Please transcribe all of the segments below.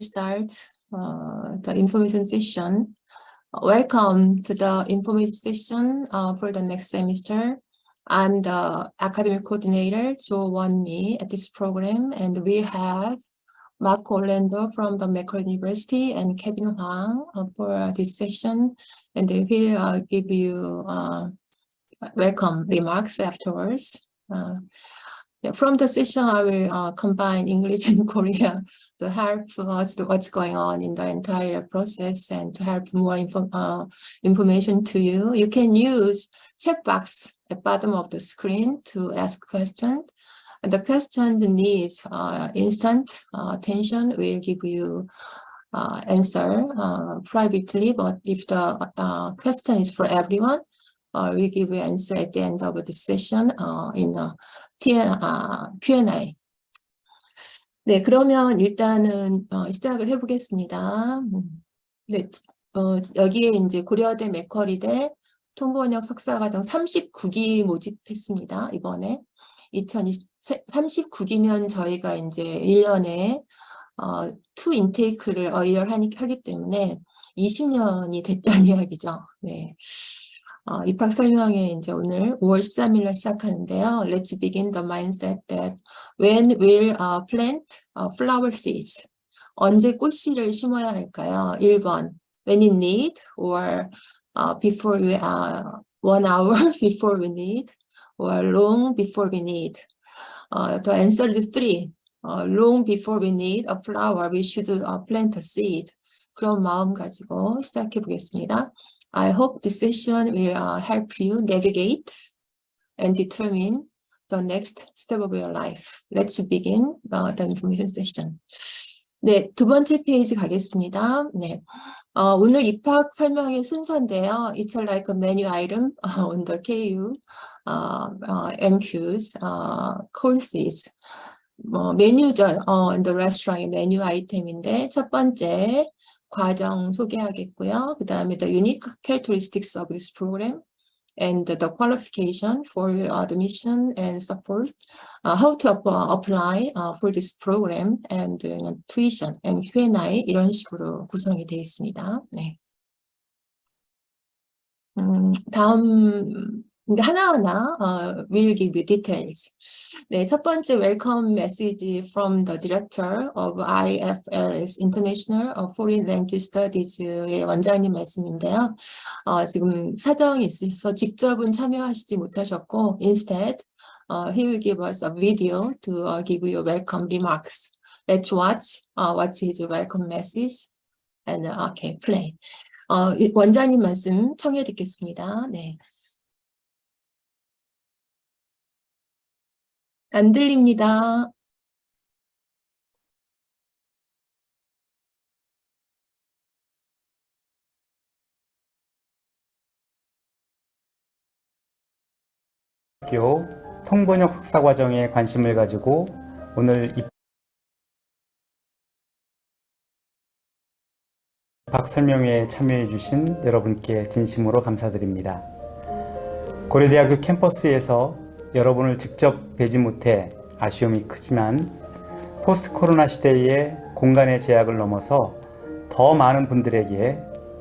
start the information session. Welcome to the information session for the next semester. I'm the academic coordinator, Jo Won-mi, at this program, and we have Marco Orlando from the Macquarie University and Kevin Huang for this session, and they will give you welcome remarks afterwards. From the session, I will combine English and Korea to help what's going on in the entire process and to help more information to you. You can use chat box at bottom of the screen to ask questions. And the question needs instant attention. We'll give you answer privately, but if the question is for everyone, we give you answer at the end of the session in Q&A. 네, 그러면 일단은 시작을 해보겠습니다. 네, 여기에 이제 고려대 맥쿼리대 통번역 석사과정 39기 모집했습니다. 이번에 39기면 저희가 이제 1년에 2 인테이크를 하기 때문에 20년이 됐다는 이야기죠. 네. 입학 설명회 이제 오늘 5월 13일로 시작하는데요. Let's begin the mindset that when will plant flower seeds? 언제 꽃씨를 심어야 할까요? 1번 when in need or before we 1 hour before we need or long before we need. The answer is 3. Long before we need a flower, we should plant a seed. 그런 마음 가지고 시작해 보겠습니다. I hope this session will help you navigate and determine the next step of your life. Let's begin the information session. 네, 두 번째 페이지 가겠습니다. 네, 오늘 입학 설명의 순서인데요. It's like a menu item on the KU MQs courses. 메뉴죠. in the restaurant 메뉴 아이템인데 첫 번째 과정 소개하겠고요. 그 다음에 the unique characteristics of this program and the qualification for admission and support, how to apply for this program and tuition and Q&A 이런 식으로 구성이 되어 있습니다. 네. 다음 하나하나 will give you details. 네, 첫 번째 welcome message from the director of IFLS International Foreign Language Studies의 원장님 말씀인데요. 지금 사정이 있어서 직접은 참여하시지 못하셨고 instead he will give us a video to give you welcome remarks. Let's watch what's his welcome message and okay, play. 원장님 말씀 청해 듣겠습니다. 네. 안 들립니다. 학교 통번역 석사과정에 관심을 가지고 오늘 입학 설명회에 참여해 주신 여러분께 진심으로 감사드립니다. 고려대학교 캠퍼스에서 여러분을 직접 뵈지 못해 아쉬움이 크지만 포스트 코로나 시대의 공간의 제약을 넘어서 더 많은 분들에게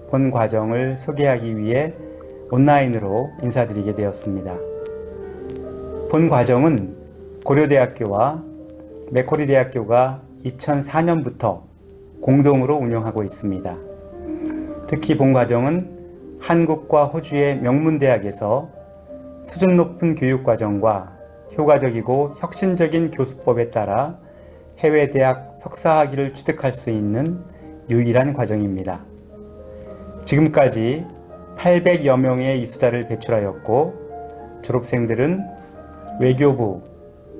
본 과정을 소개하기 위해 온라인으로 인사드리게 되었습니다. 본 과정은 고려대학교와 맥쿼리 대학교가 2004년부터 공동으로 운영하고 있습니다. 특히 본 과정은 한국과 호주의 명문대학에서 수준 높은 교육과정과 효과적이고 혁신적인 교수법에 따라 해외 대학 석사학위를 취득할 수 있는 유일한 과정입니다. 지금까지 800여 명의 이수자를 배출하였고 졸업생들은 외교부,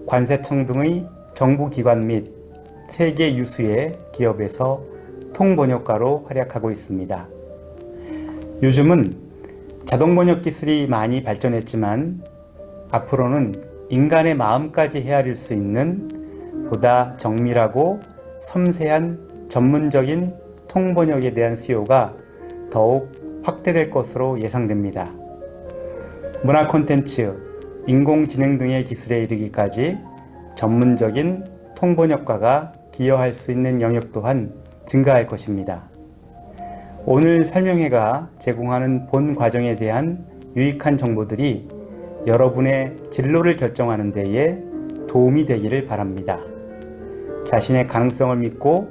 관세청 등의 정부기관 및 세계 유수의 기업에서 통번역가로 활약하고 있습니다. 요즘은 자동번역 기술이 많이 발전했지만 앞으로는 인간의 마음까지 헤아릴 수 있는 보다 정밀하고 섬세한 전문적인 통번역에 대한 수요가 더욱 확대될 것으로 예상됩니다. 문화 콘텐츠, 인공지능 등의 기술에 이르기까지 전문적인 통번역가가 기여할 수 있는 영역 또한 증가할 것입니다. 오늘 설명회가 제공하는 본 과정에 대한 유익한 정보들이 여러분의 진로를 결정하는 데에 도움이 되기를 바랍니다. 자신의 가능성을 믿고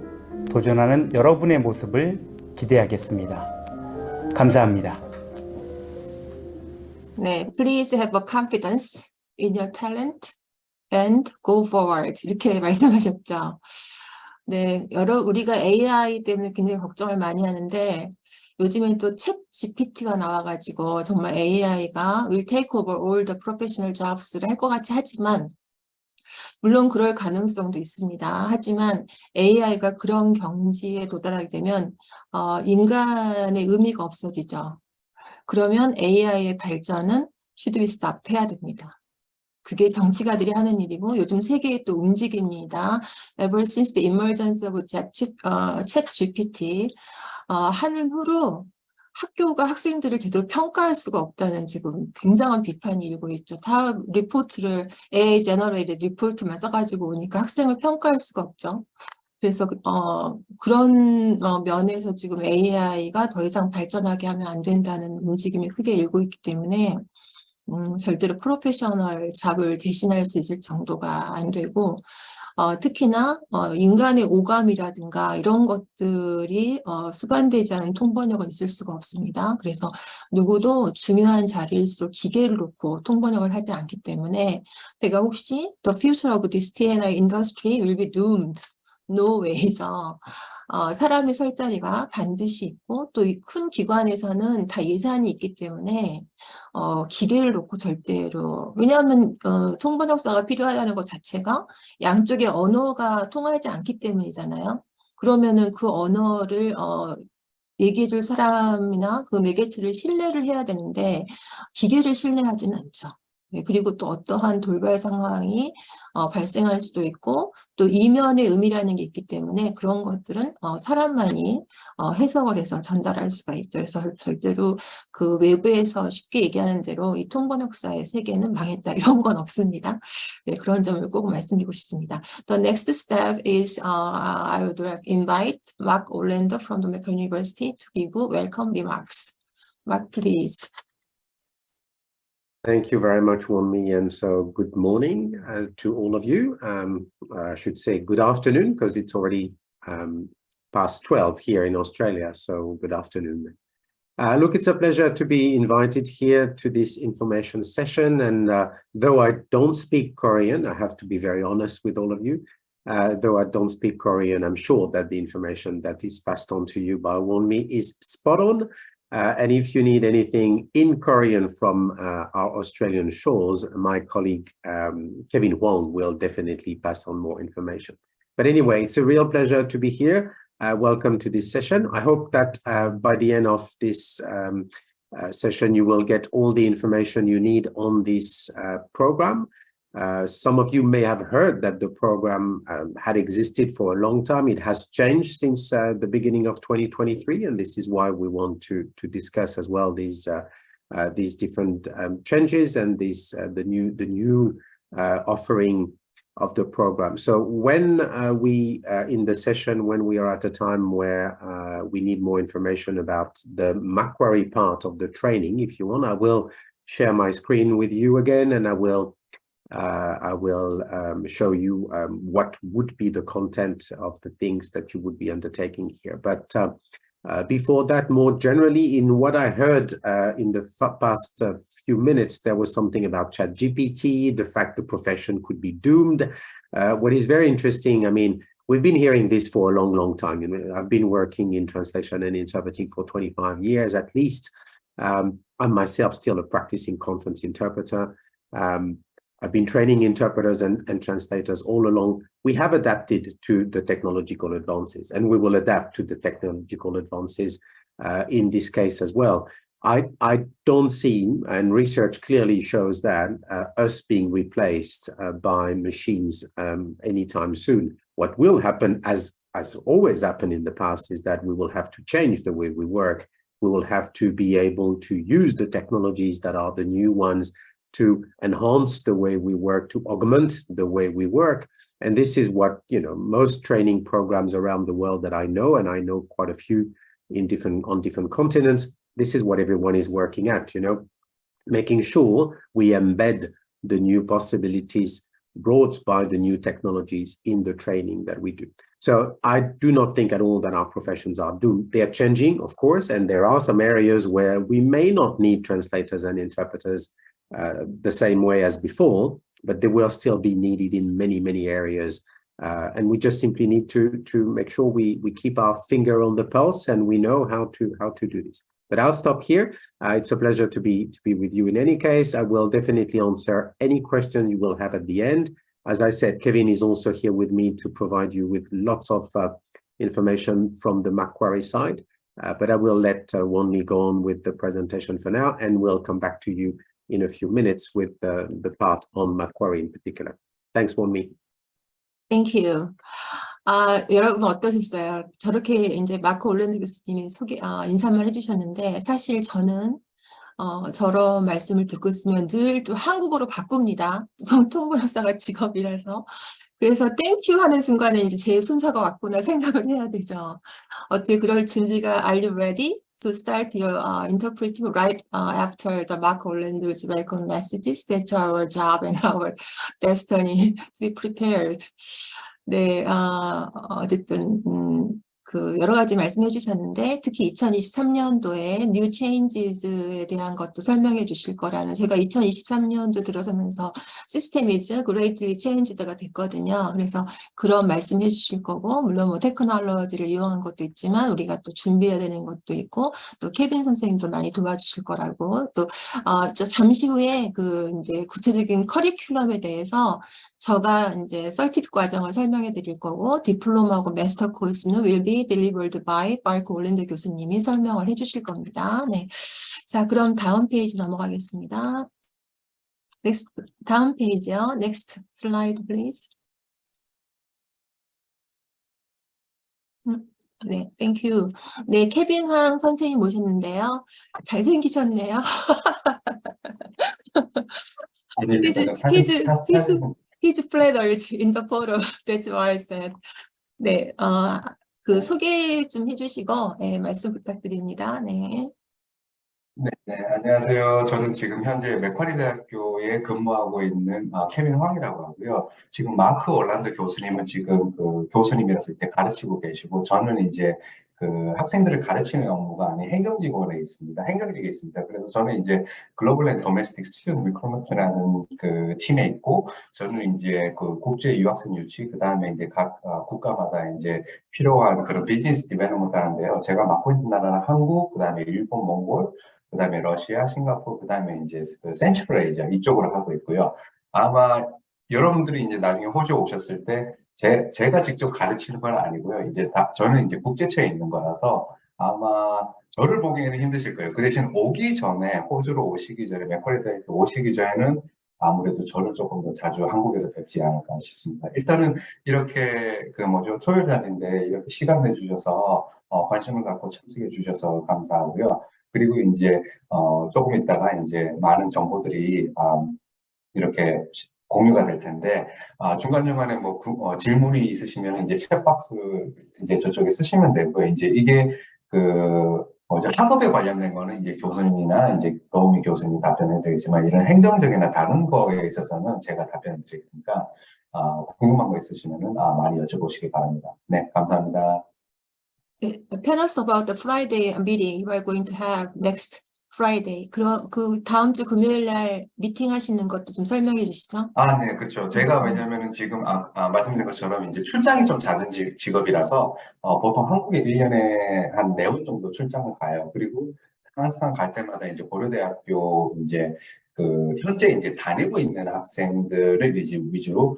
도전하는 여러분의 모습을 기대하겠습니다. 감사합니다. 네, please have a confidence in your talent and go forward. 이렇게 말씀하셨죠. 네, 우리가 AI 때문에 굉장히 걱정을 많이 하는데 요즘엔 또 챗 GPT가 나와가지고 정말 AI가 will take over all the professional jobs를 할 것 같이 하지만 물론 그럴 가능성도 있습니다. 하지만 AI가 그런 경지에 도달하게 되면 인간의 의미가 없어지죠. 그러면 AI의 발전은 should be stopped 해야 됩니다. 그게 정치가들이 하는 일이고 요즘 세계의 또 움직임입니다. Ever since the emergence of ChatGPT, 한 후로 학교가 학생들을 제대로 평가할 수가 없다는 지금 굉장한 비판이 일고 있죠. 다 리포트를 AI 제너레이ted 리포트만 써가지고 오니까 학생을 평가할 수가 없죠. 그래서 그런 면에서 지금 AI가 더 이상 발전하게 하면 안 된다는 움직임이 크게 일고 있기 때문에 절대로 프로페셔널 잡을 대신할 수 있을 정도가 안 되고 특히나 인간의 오감이라든가 이런 것들이 수반되지 않은 통번역은 있을 수가 없습니다. 그래서 누구도 중요한 자리일수록 기계를 놓고 통번역을 하지 않기 때문에 제가 혹시 The future of this T&I industry will be doomed. No way죠. 사람의 설 자리가 반드시 있고 또 이 큰 기관에서는 다 예산이 있기 때문에 기계를 놓고 절대로 왜냐하면 통번역사가 필요하다는 것 자체가 양쪽의 언어가 통하지 않기 때문이잖아요. 그러면은 그 언어를 얘기해줄 사람이나 그 매개체를 신뢰를 해야 되는데 기계를 신뢰하지는 않죠. 네, 그리고 또 어떠한 돌발 상황이 발생할 수도 있고 또 이면의 의미라는 게 있기 때문에 그런 것들은 사람만이 해석을 해서 전달할 수가 있죠. 그래서 절대로 그 외부에서 쉽게 얘기하는 대로 이 통번역사의 세계는 망했다 이런 건 없습니다. 네, 그런 점을 꼭 말씀드리고 싶습니다. The next step is I would invite Mark Orlando from the Macquarie University to give welcome remarks. Mark, please. Thank you very much, Wonmi, and so good morning to all of you. I should say good afternoon because it's already past 12 here in Australia, so good afternoon. Look, it's a pleasure to be invited here to this information session, and though I don't speak Korean, I have to be very honest with all of you. Though I don't speak Korean, I'm sure that the information that is passed on to you by Wonmi is spot on. And if you need anything in Korean from our Australian shores, my colleague Kevin Huang will definitely pass on more information. But anyway, it's a real pleasure to be here. Welcome to this session. I hope that by the end of this session, you will get all the information you need on this program. Some of you may have heard that the program had existed for a long time. It has changed since the beginning of 2023, and this is why we want to discuss as well these different changes and the new offering of the program. So when we in the session, when we are at a time where we need more information about the Macquarie part of the training, if you want, I will share my screen with you again, and I will show you what would be the content of the things that you would be undertaking here. But before that, more generally, in what I heard in the past few minutes, there was something about ChatGPT, the fact the profession could be doomed. What is very interesting, I mean, we've been hearing this for a long, long time. I've been working in translation and interpreting for 25 years at least. I'm myself still a practicing conference interpreter. I've been training interpreters and translators all along. We have adapted to the technological advances, and we will adapt to the technological advances in this case as well. I don't see, and research clearly shows that, us being replaced by machines anytime soon. What will happen, as always happened in the past, is that we will have to change the way we work. We will have to be able to use the technologies that are the new ones to enhance the way we work, to augment the way we work. And this is what, most training programs around the world that I know, and I know quite a few on different continents, this is what everyone is working at, making sure we embed the new possibilities brought by the new technologies in the training that we do. So I do not think at all that our professions are doomed. They are changing, of course, and there are some areas where we may not need translators and interpreters the same way as before, but they will still be needed in many, many areas. And we just simply need to make sure we keep our finger on the pulse and we know how to do this. But I'll stop here. It's a pleasure to be with you in any case. I will definitely answer any question you will have at the end. As I said, Kevin is also here with me to provide you with lots of information from the Macquarie side. But I will let Wonmi go on with the presentation for now, and we'll come back to you in a few minutes with the part on Macquarie in particular. Thanks, Wonmi. Thank you. 여러분 어떠셨어요? 저렇게 이제 마크 올랜드 교수님이 인사말 해주셨는데, 사실 저는 저런 말씀을 듣고 있으면 늘 좀 한국어로 바꿉니다. 통번역사가 직업이라서. 그래서 땡큐 하는 순간에 이제 제 순서가 왔구나 생각을 해야 되죠. 어떻게 그럴 준비가, are you ready to start your interpreting right after the Mark Orlando's welcome messages? That's our job and our destiny to be prepared. 네, 어쨌든 그 여러 가지 말씀해 주셨는데, 특히 2023년도에 New Changes에 대한 것도 설명해 주실 거라는, 제가 2023년도 들어서면서 System is greatly changed가 됐거든요. 그래서 그런 말씀해 주실 거고, 물론 뭐 테크놀로지를 이용한 것도 있지만 우리가 또 준비해야 되는 것도 있고, 또 케빈 선생님도 많이 도와주실 거라고, 또 저 잠시 후에 그 이제 구체적인 커리큘럼에 대해서 제가 이제 설티픽 과정을 설명해 드릴 거고, 디플로마하고 마스터 코र्स는 will be delivered by 마크 올랜드 교수님이 설명을 해 주실 겁니다. 네. 자, 그럼 다음 페이지 넘어가겠습니다. 다음 페이지요. Next slide, please. 네, thank you. 네, 케빈 황 선생님 모셨는데요. 잘생기셨네요. He's flattered in the photo. That's what I said. 네, 그 소개 좀 해주시고, 네, 말씀 부탁드립니다. 네. 네, 안녕하세요. 저는 지금 현재 맥쿼리 대학교에 근무하고 있는 케빈 황이라고 하고요. 지금 마크 올란드 교수님은 지금 그 교수님이라서 이렇게 가르치고 계시고, 저는 이제 그 학생들을 가르치는 업무가 아닌 행정직원에 있습니다. 행정직에 있습니다. 그래서 저는 이제 글로벌 앤 도메스틱 스튜던트 리크루트라는 그 팀에 있고, 저는 이제 그 국제 유학생 유치, 그 다음에 이제 각 국가마다 이제 필요한 그런 비즈니스 디벨롭먼트 하는데요. 제가 맡고 있는 나라는 한국, 그 다음에 일본, 몽골, 그 다음에 러시아, 싱가포르, 그 다음에 이제 그 센트럴 아시아 이쪽으로 하고 있고요. 아마 여러분들이 이제 나중에 호주 오셨을 때 제가 직접 가르치는 건 아니고요. 이제 저는 이제 국제처에 있는 거라서 아마 저를 보기에는 힘드실 거예요. 그 대신 오기 전에, 호주로 오시기 전에, 맥쿼리 대학교 오시기 전에는 아무래도 저를 조금 더 자주 한국에서 뵙지 않을까 싶습니다. 일단은 이렇게 토요일 날인데 이렇게 시간 내주셔서 관심을 갖고 참석해 주셔서 감사하고요. 그리고 이제 조금 있다가 이제 많은 정보들이 이렇게 공유가 될 텐데, 중간중간에 질문이 있으시면 이제 챗박스 이제 저쪽에 쓰시면 되고요. 이제 이게 학업에 관련된 거는 이제 교수님이나 이제 노우미 교수님이 답변해 드리지만, 이런 행정적이나 다른 거에 있어서는 제가 답변해 드릴 테니까, 궁금한 거 있으시면은 많이 여쭤보시기 바랍니다. 네, 감사합니다. Tell us about the Friday meeting you are going to have next Friday. 그 다음 주 금요일 날 미팅 하시는 것도 좀 설명해 주시죠. 네, 그렇죠. 제가 왜냐면은 지금 말씀드린 것처럼 이제 출장이 좀 잦은 직업이라서 보통 한국에 1년에 한 4번 정도 출장을 가요. 그리고 항상 갈 때마다 이제 고려대학교 이제 그 현재 이제 다니고 있는 학생들을 이제 위주로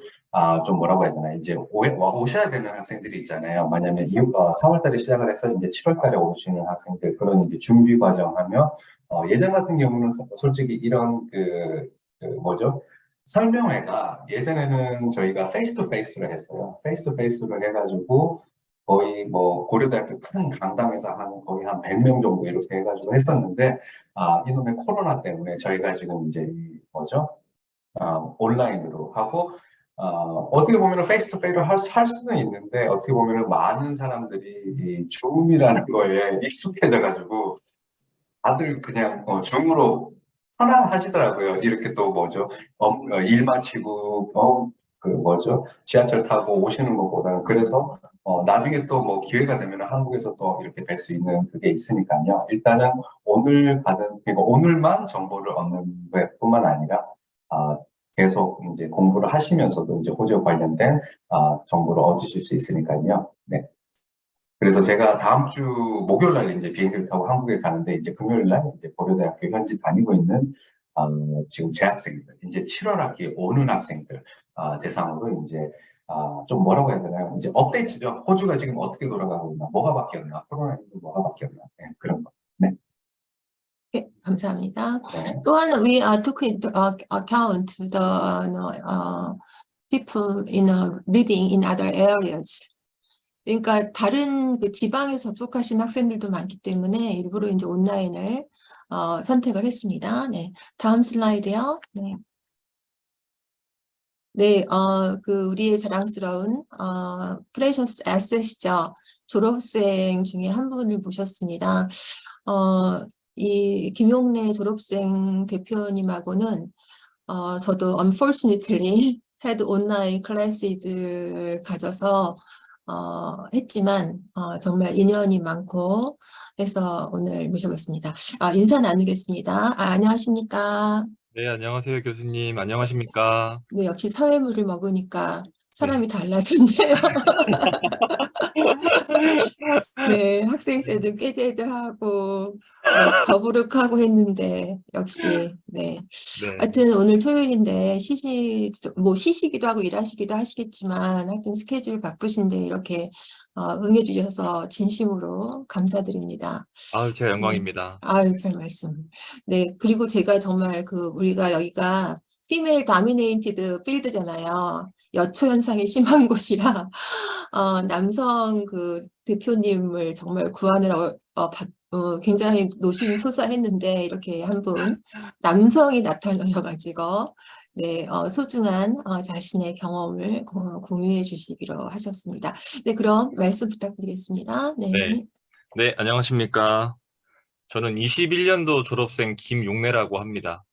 좀 뭐라고 해야 되나, 이제 오셔야 되는 학생들이 있잖아요. 만약에 4월달에 시작을 해서 이제 7월달에 오시는 학생들, 그런 이제 준비 과정하며 예전 같은 경우는 솔직히 이런 설명회가 예전에는 저희가 페이스 투 페이스로 했어요. 페이스 투 페이스로 해가지고 거의 고려대학교 큰 강당에서 거의 한 100명 정도 이렇게 해가지고 했었는데, 이놈의 코로나 때문에 저희가 지금 이제 뭐죠? 온라인으로 하고 어떻게 보면 페이스 투 페이스로 할 수는 있는데 어떻게 보면 많은 사람들이 이 줌이라는 거에 익숙해져 가지고 다들 그냥 줌으로 편안하시더라고요. 이렇게 또 뭐죠? 일 마치고 그 뭐죠? 지하철 타고 오시는 것보다는 그래서 나중에 또 뭐 기회가 되면 한국에서 또 이렇게 뵐 수 있는 그게 있으니까요. 일단은 오늘 그러니까 오늘만 정보를 얻는 것뿐만 아니라 아, 계속 이제 공부를 하시면서도 이제 호주 관련된 정보를 얻으실 수 있으니까요. 네. 그래서 제가 다음 주 목요일 날 이제 비행기를 타고 한국에 가는데 이제 금요일 날 이제 고려대학교 현지 다니고 있는 지금 재학생들, 이제 7월 학기에 오는 학생들 대상으로 이제 좀 뭐라고 해야 되나요? 이제 업데이트죠. 호주가 지금 어떻게 돌아가고 있나, 뭐가 바뀌었나, 코로나19 뭐가 바뀌었나, 네, 그런 거. 네. 네, 감사합니다. 네. 또한 we took into account the people living in other areas. 그러니까 다른 그 지방에 접속하신 학생들도 많기 때문에 일부러 이제 온라인을 선택을 했습니다. 네, 다음 슬라이드요. 네. 네, 그 우리의 자랑스러운 프레셔스 에셋이죠. 졸업생 중에 한 분을 모셨습니다. 이 김용래 졸업생 대표님하고는 저도 unfortunately had online classes 가져서 했지만 정말 인연이 많고 해서 오늘 모셔봤습니다. 인사 나누겠습니다. 안녕하십니까? 네, 안녕하세요, 교수님. 안녕하십니까? 네, 역시 사회물을 먹으니까 네. 사람이 달라졌네요. 네, 학생 때도 깨재재하고 더부룩하고 했는데 역시 네. 네. 하여튼 오늘 토요일인데 쉬시기도 하고 일하시기도 하시겠지만 하여튼 스케줄 바쁘신데 이렇게 응해 주셔서 진심으로 감사드립니다. 아유, 제가 영광입니다. 아유, 별 말씀. 네, 그리고 제가 정말 우리가 여기가 female dominated field잖아요. 여초 현상이 심한 곳이라 남성 그 대표님을 정말 구하느라고 굉장히 노심초사했는데 이렇게 한 분 남성이 나타나셔가지고 네, 소중한 자신의 경험을 공유해 주시기로 하셨습니다. 네, 그럼 말씀 부탁드리겠습니다. 네. 네. 네, 안녕하십니까? 저는 21년도 졸업생 김용래라고 합니다.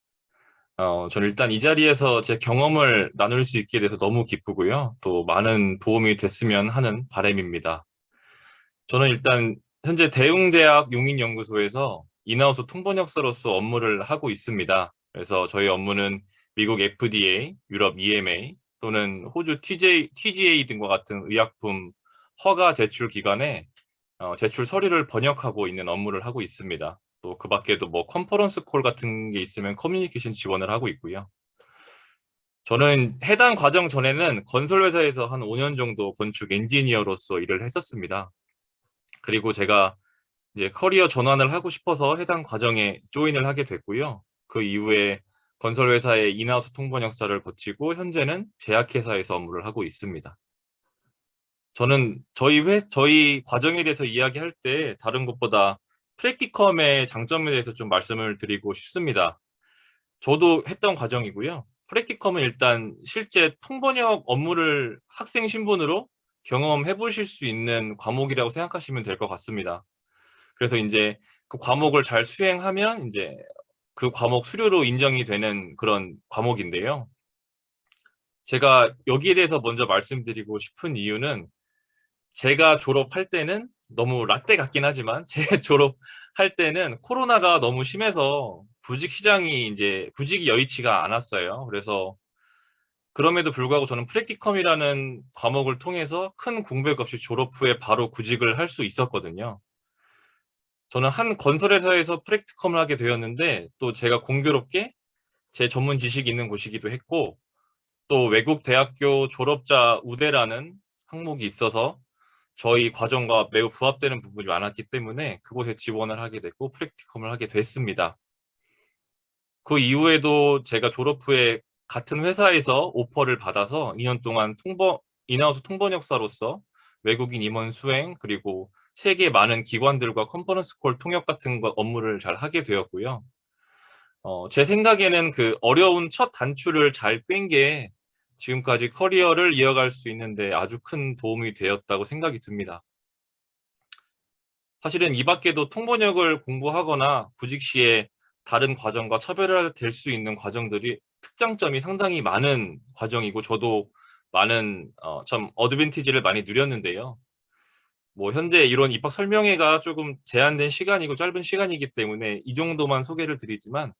저는 일단 이 자리에서 제 경험을 나눌 수 있게 돼서 너무 기쁘고요. 또 많은 도움이 됐으면 하는 바람입니다. 저는 일단 현재 대웅대학 용인연구소에서 인하우스 통번역사로서 업무를 하고 있습니다. 그래서 저희 업무는 미국 FDA, 유럽 EMA 또는 호주 TGA 등과 같은 의약품 허가 제출 기관에 제출 서류를 번역하고 있는 업무를 하고 있습니다. 또 그 밖에도 뭐 컨퍼런스 콜 같은 게 있으면 커뮤니케이션 지원을 하고 있고요. 저는 해당 과정 전에는 건설회사에서 한 5년 정도 건축 엔지니어로서 일을 했었습니다. 그리고 제가 이제 커리어 전환을 하고 싶어서 해당 과정에 조인을 하게 됐고요. 그 이후에 건설회사의 인하우스 통번역사를 거치고 현재는 제약회사에서 업무를 하고 있습니다. 저는 저희 과정에 대해서 이야기할 때 다른 것보다 프랙티컴의 장점에 대해서 좀 말씀을 드리고 싶습니다. 저도 했던 과정이고요. 프랙티컴은 일단 실제 통번역 업무를 학생 신분으로 경험해 보실 수 있는 과목이라고 생각하시면 될 것 같습니다. 그래서 이제 그 과목을 잘 수행하면 이제 그 과목 수료로 인정이 되는 그런 과목인데요. 제가 여기에 대해서 먼저 말씀드리고 싶은 이유는 제가 졸업할 때는 너무 라떼 같긴 하지만 제 졸업할 때는 코로나가 너무 심해서 구직이 여의치가 않았어요. 그래서 그럼에도 불구하고 저는 프랙티컴이라는 과목을 통해서 큰 공백 없이 졸업 후에 바로 구직을 할 수 있었거든요. 저는 한 건설회사에서 프랙티컴을 하게 되었는데 또 제가 공교롭게 제 전문 지식이 있는 곳이기도 했고 또 외국 대학교 졸업자 우대라는 항목이 있어서 저희 과정과 매우 부합되는 부분이 많았기 때문에 그곳에 지원을 하게 됐고 프랙티컴을 하게 됐습니다. 그 이후에도 제가 졸업 후에 같은 회사에서 오퍼를 받아서 2년 동안 인하우스 통번역사로서 외국인 임원 수행 그리고 세계 많은 기관들과 컨퍼런스 콜 통역 같은 업무를 잘 하게 되었고요. 제 생각에는 그 어려운 첫 단추를 잘 꿰는 게 지금까지 커리어를 이어갈 수 있는데 아주 큰 도움이 되었다고 생각이 듭니다. 사실은 이 밖에도 통번역을 공부하거나 구직 시에 다른 과정과 차별화될 수 있는 과정들이 특장점이 상당히 많은 과정이고 저도 많은 참 어드밴티지를 많이 누렸는데요. 뭐 현재 이런 입학 설명회가 조금 제한된 시간이고 짧은 시간이기 때문에 이 정도만 소개를 드리지만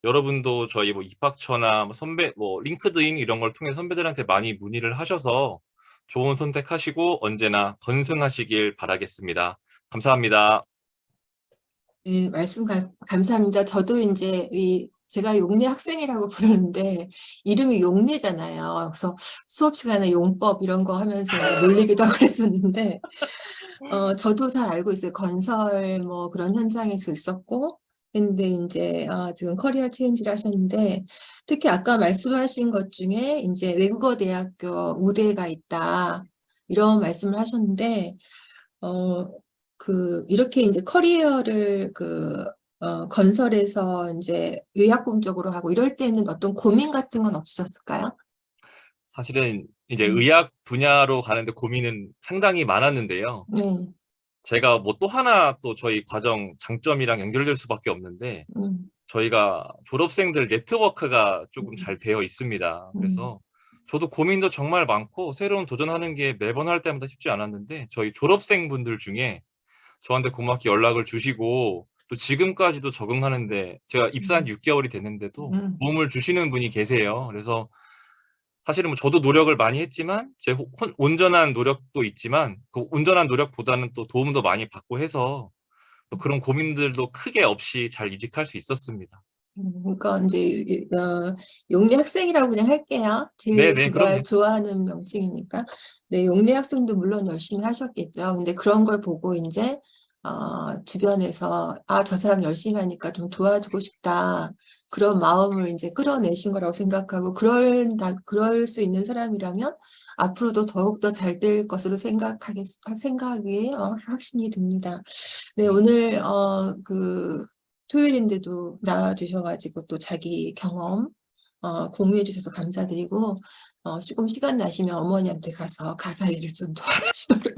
여러분도 저희 뭐 입학처나 뭐 선배 뭐 링크드인 이런 걸 통해 선배들한테 많이 문의를 하셔서 좋은 선택하시고 언제나 건승하시길 바라겠습니다. 감사합니다. 네, 말씀 감사합니다. 저도 이제 제가 용례 학생이라고 부르는데 이름이 용례잖아요. 그래서 수업 시간에 용법 이런 거 하면서 놀리기도 하고 그랬었는데 저도 잘 알고 있어요. 건설 뭐 그런 현장에서 있었고 근데 이제 지금 커리어 체인지를 하셨는데 특히 아까 말씀하신 것 중에 이제 외국어 대학교 우대가 있다 이런 말씀을 하셨는데 이렇게 이제 커리어를 건설에서 이제 의약품 쪽으로 하고 이럴 때는 어떤 고민 같은 건 없으셨을까요? 사실은 이제 의학 분야로 가는데 고민은 상당히 많았는데요. 네, 제가 뭐 또 하나 또 저희 과정 장점이랑 연결될 수밖에 없는데 저희가 졸업생들 네트워크가 조금 잘 되어 있습니다. 그래서 저도 고민도 정말 많고 새로운 도전하는 게 매번 할 때마다 쉽지 않았는데 저희 졸업생분들 중에 저한테 고맙게 연락을 주시고 또 지금까지도 적응하는데 제가 입사한 6개월이 됐는데도 도움을 주시는 분이 계세요. 그래서 사실은 뭐 저도 노력을 많이 했지만 제 온전한 노력도 있지만 그 온전한 노력보다는 또 도움도 많이 받고 해서 또 그런 고민들도 크게 없이 잘 이직할 수 있었습니다. 그러니까 이제 용례 학생이라고 그냥 할게요. 제일 네네, 제가 그럼요. 좋아하는 명칭이니까. 네, 용례 학생도 물론 열심히 하셨겠죠. 근데 그런 걸 보고 이제 주변에서 저 사람 열심히 하니까 좀 도와주고 싶다. 그런 마음을 이제 끌어내신 거라고 생각하고 그럴 수 있는 사람이라면 앞으로도 더욱더 잘 될 것으로 생각이 확신이 듭니다. 네, 오늘 토요일인데도 나와주셔가지고 또 자기 경험 공유해 주셔서 감사드리고 조금 시간 나시면 어머니한테 가서 가사 일을 좀 도와주시도록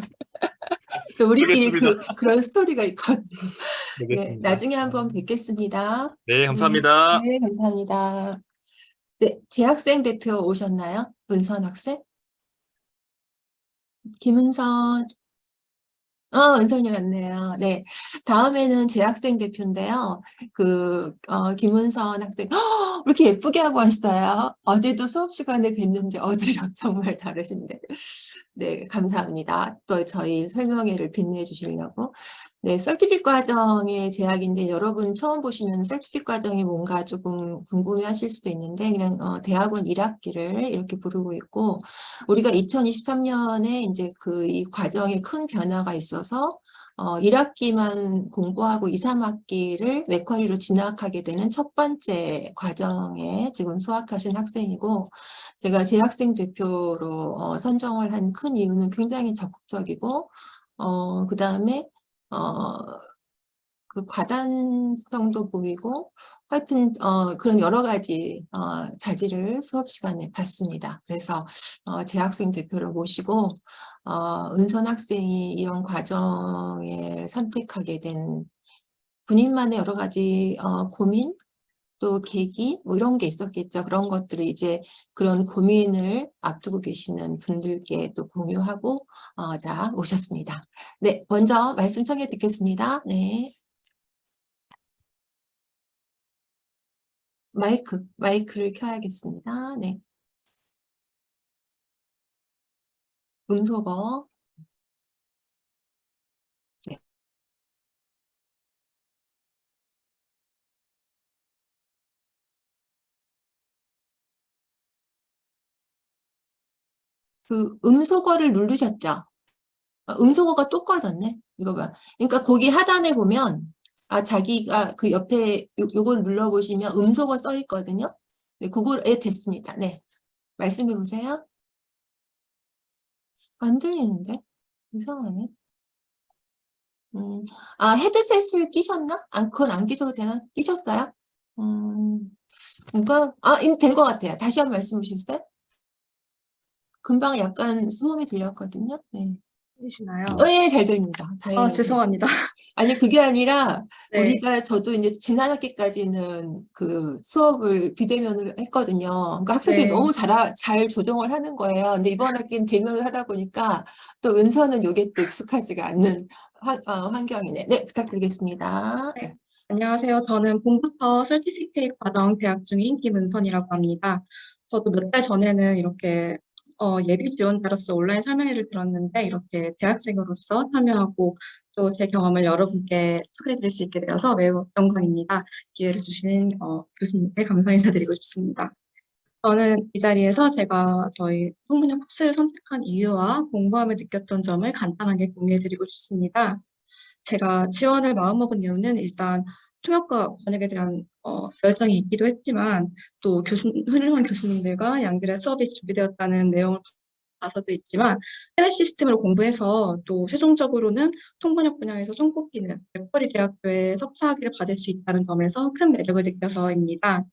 또 우리끼리 알겠습니다. 그런 스토리가 있거든요. 네, 알겠습니다. 나중에 한번 뵙겠습니다. 네, 네, 감사합니다. 네, 감사합니다. 네, 재학생 대표 오셨나요? 은선 학생? 김은선. 은선이 왔네요. 네. 다음에는 재학생 대표인데요. 김은선 학생, 왜 이렇게 예쁘게 하고 왔어요? 어제도 수업 시간에 뵀는데 어제랑 정말 다르신데. 네, 감사합니다. 또 저희 설명회를 빛내 주시려고. 네, 설티핏 과정의 제약인데 여러분 처음 보시면 설티핏 과정이 뭔가 조금 궁금해 하실 수도 있는데 그냥 대학원 1학기를 이렇게 부르고 있고 우리가 2023년에 이제 이 과정에 큰 변화가 있어서 1학기만 공부하고 2, 3학기를 맥쿼리로 진학하게 되는 첫 번째 과정에 지금 수학하신 학생이고 제가 재학생 대표로 선정을 한 큰 이유는 굉장히 적극적이고 그 다음에 그 과단성도 보이고 하여튼 그런 여러 가지 자질을 수업 시간에 봤습니다. 그래서 재학생 대표를 모시고 은선 학생이 이런 과정을 선택하게 된 본인만의 여러 가지 고민 또 계기 뭐 이런 게 있었겠죠. 그런 것들을 이제 그런 고민을 앞두고 계시는 분들께 또 공유하고 자 오셨습니다. 네, 먼저 말씀 청해 듣겠습니다. 네. 마이크를 켜야겠습니다. 네. 음소거. 네. 음소거를 누르셨죠? 음소거가 또 꺼졌네. 이거 봐. 그러니까 거기 하단에 보면 자기가 그 옆에 요걸 눌러보시면 음소거 써 있거든요. 네, 그거에 됐습니다. 네. 말씀해 보세요. 안 들리는데? 이상하네. 헤드셋을 끼셨나? 그건 안 끼셔도 되나? 끼셨어요? 금방, 된 것 같아요. 다시 한번 말씀 주시겠어요? 금방 약간 소음이 들렸거든요. 네. 들리시나요? 예, 잘 들립니다. 다행히. 죄송합니다. 아니, 그게 아니라, 네. 저도 이제 지난 학기까지는 그 수업을 비대면으로 했거든요. 그러니까 학생들이 네. 너무 잘 조정을 하는 거예요. 근데 이번 학기는 대면을 하다 보니까 또 은서는 요게 또 익숙하지가 않는 환경이네. 네, 부탁드리겠습니다. 네. 안녕하세요. 저는 봄부터 서티피케이트 과정 재학 중인 김은선이라고 합니다. 저도 몇 달 전에는 이렇게 예비 지원자로서 온라인 설명회를 들었는데 이렇게 대학생으로서 참여하고 또 제 경험을 여러분께 소개해드릴 수 있게 되어서 매우 영광입니다. 기회를 주시는 교수님께 감사 인사드리고 싶습니다. 저는 이 자리에서 제가 저희 통번역 코스를 선택한 이유와 공부하며 느꼈던 점을 간단하게 공유해드리고 싶습니다. 제가 지원을 마음먹은 이유는 일단 통역과 번역에 대한 열정이 있기도 했지만 또 훌륭한 교수님들과 양질의 수업이 준비되었다는 내용을 봐서도 있지만 해외 시스템으로 공부해서 또 최종적으로는 통번역 분야에서 손꼽히는 맥쿼리 대학교에 석사학위를 받을 수 있다는 점에서 큰 매력을 느껴서입니다.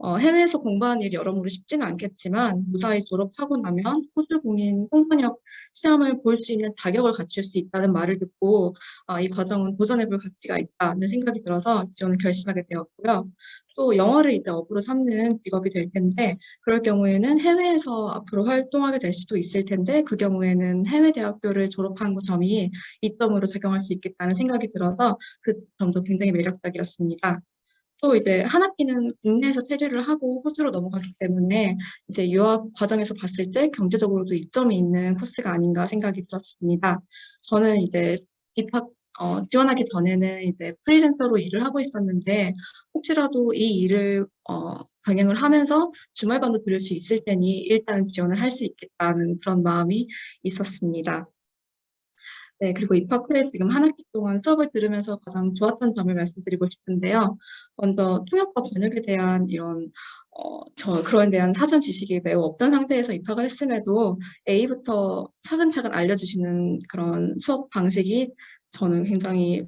해외에서 공부하는 일이 여러모로 쉽지는 않겠지만 무사히 졸업하고 나면 호주 공인 통번역 시험을 볼 수 있는 자격을 갖출 수 있다는 말을 듣고 이 과정은 도전해볼 가치가 있다는 생각이 들어서 지원을 결심하게 되었고요. 또 영어를 이제 업으로 삼는 직업이 될 텐데 그럴 경우에는 해외에서 앞으로 활동하게 될 수도 있을 텐데 그 경우에는 해외 대학교를 졸업한 점이 이점으로 작용할 수 있겠다는 생각이 들어서 그 점도 굉장히 매력적이었습니다. 또 이제 한 학기는 국내에서 체류를 하고 호주로 넘어가기 때문에 이제 유학 과정에서 봤을 때 경제적으로도 이점이 있는 코스가 아닌가 생각이 들었습니다. 저는 이제 지원하기 전에는 이제 프리랜서로 일을 하고 있었는데 혹시라도 이 일을 병행을 하면서 주말반도 들을 수 있을 테니 일단은 지원을 할 수 있겠다는 그런 마음이 있었습니다. 네, 그리고 입학 후에 지금 한 학기 동안 수업을 들으면서 가장 좋았던 점을 말씀드리고 싶은데요. 먼저 통역과 번역에 대한 그런 대한 사전 지식이 매우 없던 상태에서 입학을 했음에도 A부터 차근차근 알려주시는 그런 수업 방식이 저는 굉장히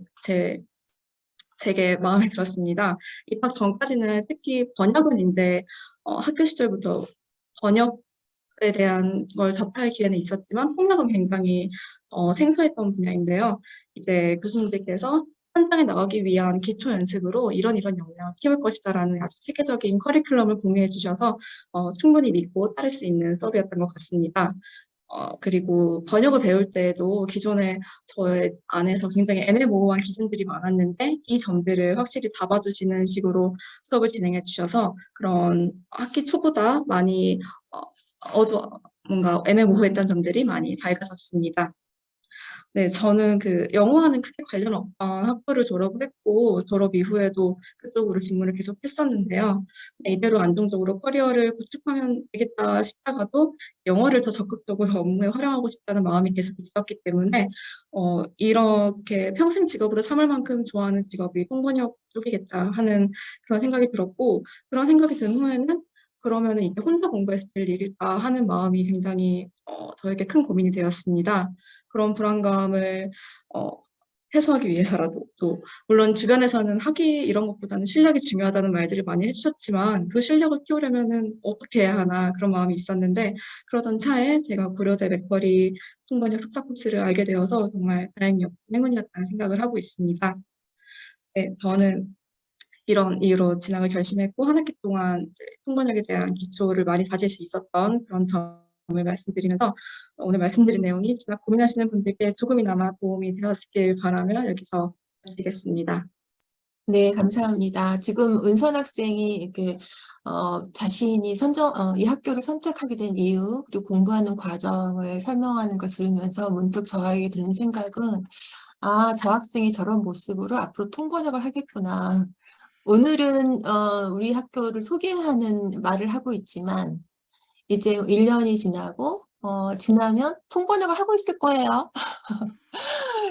제게 마음에 들었습니다. 입학 전까지는 특히 번역은 이제 학교 시절부터 번역에 대한 걸 접할 기회는 있었지만 통역은 굉장히 생소했던 분야인데요. 이제 교수님들께서 현장에 나가기 위한 기초 연습으로 이런 역량을 키울 것이다라는 아주 체계적인 커리큘럼을 공유해 주셔서 충분히 믿고 따를 수 있는 수업이었던 것 같습니다. 그리고 번역을 배울 때에도 기존에 저의 안에서 굉장히 애매모호한 기준들이 많았는데 이 점들을 확실히 잡아주시는 식으로 수업을 진행해 주셔서 그런 학기 초보다 많이 뭔가 애매모호했던 점들이 많이 밝아졌습니다. 네, 저는 그 영어와는 크게 관련 없던 학부를 졸업을 했고 졸업 이후에도 그쪽으로 직무를 계속 했었는데요. 이대로 안정적으로 커리어를 구축하면 되겠다 싶다가도 영어를 더 적극적으로 업무에 활용하고 싶다는 마음이 계속 있었기 때문에 이렇게 평생 직업으로 삼을 만큼 좋아하는 직업이 통번역 쪽이겠다 하는 그런 생각이 들었고 그런 생각이 든 후에는 그러면은 이제 혼자 공부해서 될 일일까 하는 마음이 굉장히 저에게 큰 고민이 되었습니다. 그런 불안감을 해소하기 위해서라도 또 물론 주변에서는 학위 이런 것보다는 실력이 중요하다는 말들을 많이 해주셨지만 그 실력을 키우려면은 어떻게 해야 하나 그런 마음이 있었는데 그러던 차에 제가 고려대 맥쿼리 통번역 석사 코스를 알게 되어서 정말 다행이었고 행운이었다는 생각을 하고 있습니다. 네, 저는 이런 이유로 진학을 결심했고 한 학기 동안 이제 통번역에 대한 기초를 많이 다질 수 있었던 그런 점을 말씀드리면서 오늘 말씀드린 내용이 진학 고민하시는 분들께 조금이나마 도움이 되었길 바라며 여기서 마치겠습니다. 네, 감사합니다. 지금 은선 학생이 이렇게 자신이 이 학교를 선택하게 된 이유 그리고 공부하는 과정을 설명하는 걸 들으면서 문득 저에게 드는 생각은 저 학생이 저런 모습으로 앞으로 통번역을 하겠구나. 오늘은 우리 학교를 소개하는 말을 하고 있지만 이제 1년이 지나면 통번역을 하고 있을 거예요.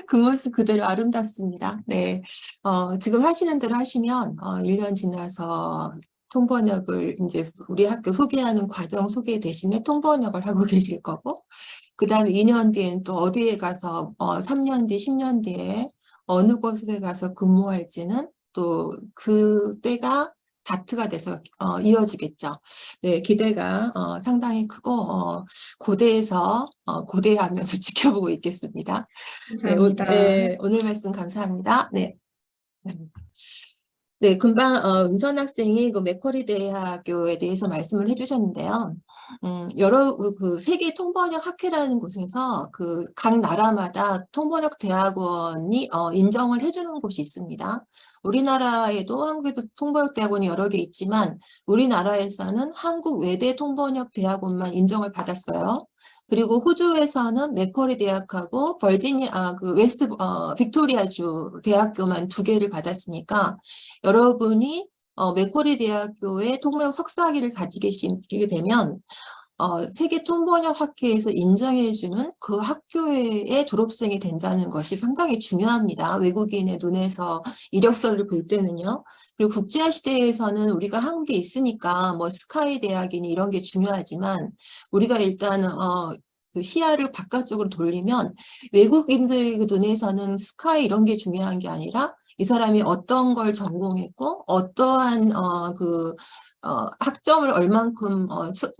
그 모습 그대로 아름답습니다. 네. 지금 하시는 대로 하시면 1년 지나서 통번역을 이제 우리 학교 소개하는 과정 소개 대신에 통번역을 하고 계실 거고, 그 다음에 2년 뒤에는 또 어디에 가서 3년 뒤, 10년 뒤에 어느 곳에 가서 근무할지는 또 그때가 다트가 돼서 이어지겠죠. 네, 기대가 상당히 크고 고대에서 고대하면서 지켜보고 있겠습니다. 네, 감사합니다. 오늘 말씀 감사합니다. 네. 네, 금방 은선 학생이 그 맥쿼리 대학교에 대해서 말씀을 해주셨는데요. 여러 그 세계 통번역 학회라는 곳에서 그 각 나라마다 통번역 대학원이 인정을 해주는 곳이 있습니다. 우리나라에도 한국에도 통번역 대학원이 여러 개 있지만 우리나라에서는 한국 외대 통번역 대학원만 인정을 받았어요. 그리고 호주에서는 맥쿼리 대학하고 버지니아 그 웨스트 빅토리아주 대학교만 2개를 받았으니까 여러분이 맥쿼리 대학교의 통번역 석사학위를 가지게 되면 세계 통번역 학회에서 인정해주는 그 학교의 졸업생이 된다는 것이 상당히 중요합니다. 외국인의 눈에서 이력서를 볼 때는요. 그리고 국제화 시대에서는 우리가 한국에 있으니까 뭐 스카이 대학이니 이런 게 중요하지만 우리가 일단 그 시야를 바깥쪽으로 돌리면 외국인들 눈에서는 스카이 이런 게 중요한 게 아니라 이 사람이 어떤 걸 전공했고 어떠한 학점을 얼만큼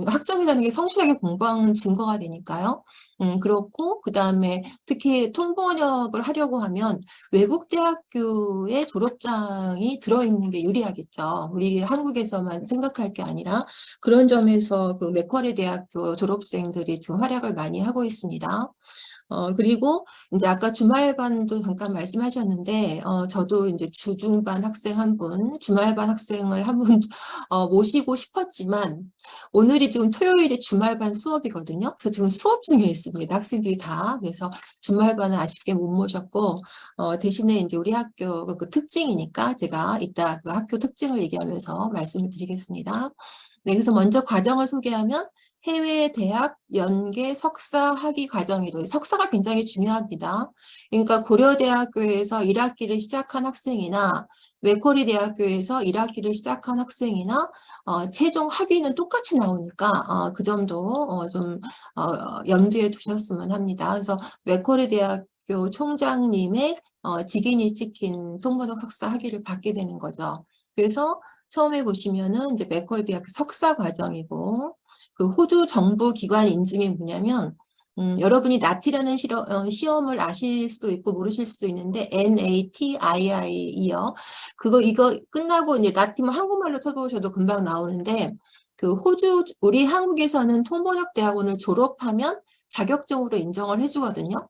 학점이라는 게 성실하게 공부한 증거가 되니까요. 그렇고 그다음에 특히 통번역을 하려고 하면 외국 대학교의 졸업장이 들어있는 게 유리하겠죠. 우리 한국에서만 생각할 게 아니라 그런 점에서 그 맥쿼리 대학교 졸업생들이 지금 활약을 많이 하고 있습니다. 그리고 이제 아까 주말반도 잠깐 말씀하셨는데, 저도 이제 주중반 학생 한 분, 주말반 학생을 한 분, 모시고 싶었지만, 오늘이 지금 토요일에 주말반 수업이거든요. 그래서 지금 수업 중에 있습니다. 학생들이 다. 그래서 주말반은 아쉽게 못 모셨고, 대신에 이제 우리 학교 그 특징이니까 제가 이따 그 학교 특징을 얘기하면서 말씀을 드리겠습니다. 네, 그래서 먼저 과정을 소개하면 해외 대학 연계 석사 학위 과정이도 석사가 굉장히 중요합니다. 그러니까 고려대학교에서 1학기를 시작한 학생이나 맥쿼리 대학교에서 1학기를 시작한 학생이나 최종 학위는 똑같이 나오니까 그 점도 좀 염두에 두셨으면 합니다. 그래서 맥쿼리 대학교 총장님의 직인이 찍힌 통번역 석사 학위를 받게 되는 거죠. 그래서 처음에 보시면은 이제 맥쿼리 대학교 석사 과정이고 그 호주 정부 기관 인증이 뭐냐면 여러분이 나티라는 시험을 아실 수도 있고 모르실 수도 있는데 NATII요. 이거 끝나고 이제 나티면 한국말로 쳐보셔도 금방 나오는데 그 우리 한국에서는 통번역 대학원을 졸업하면 자격증으로 인정을 해주거든요.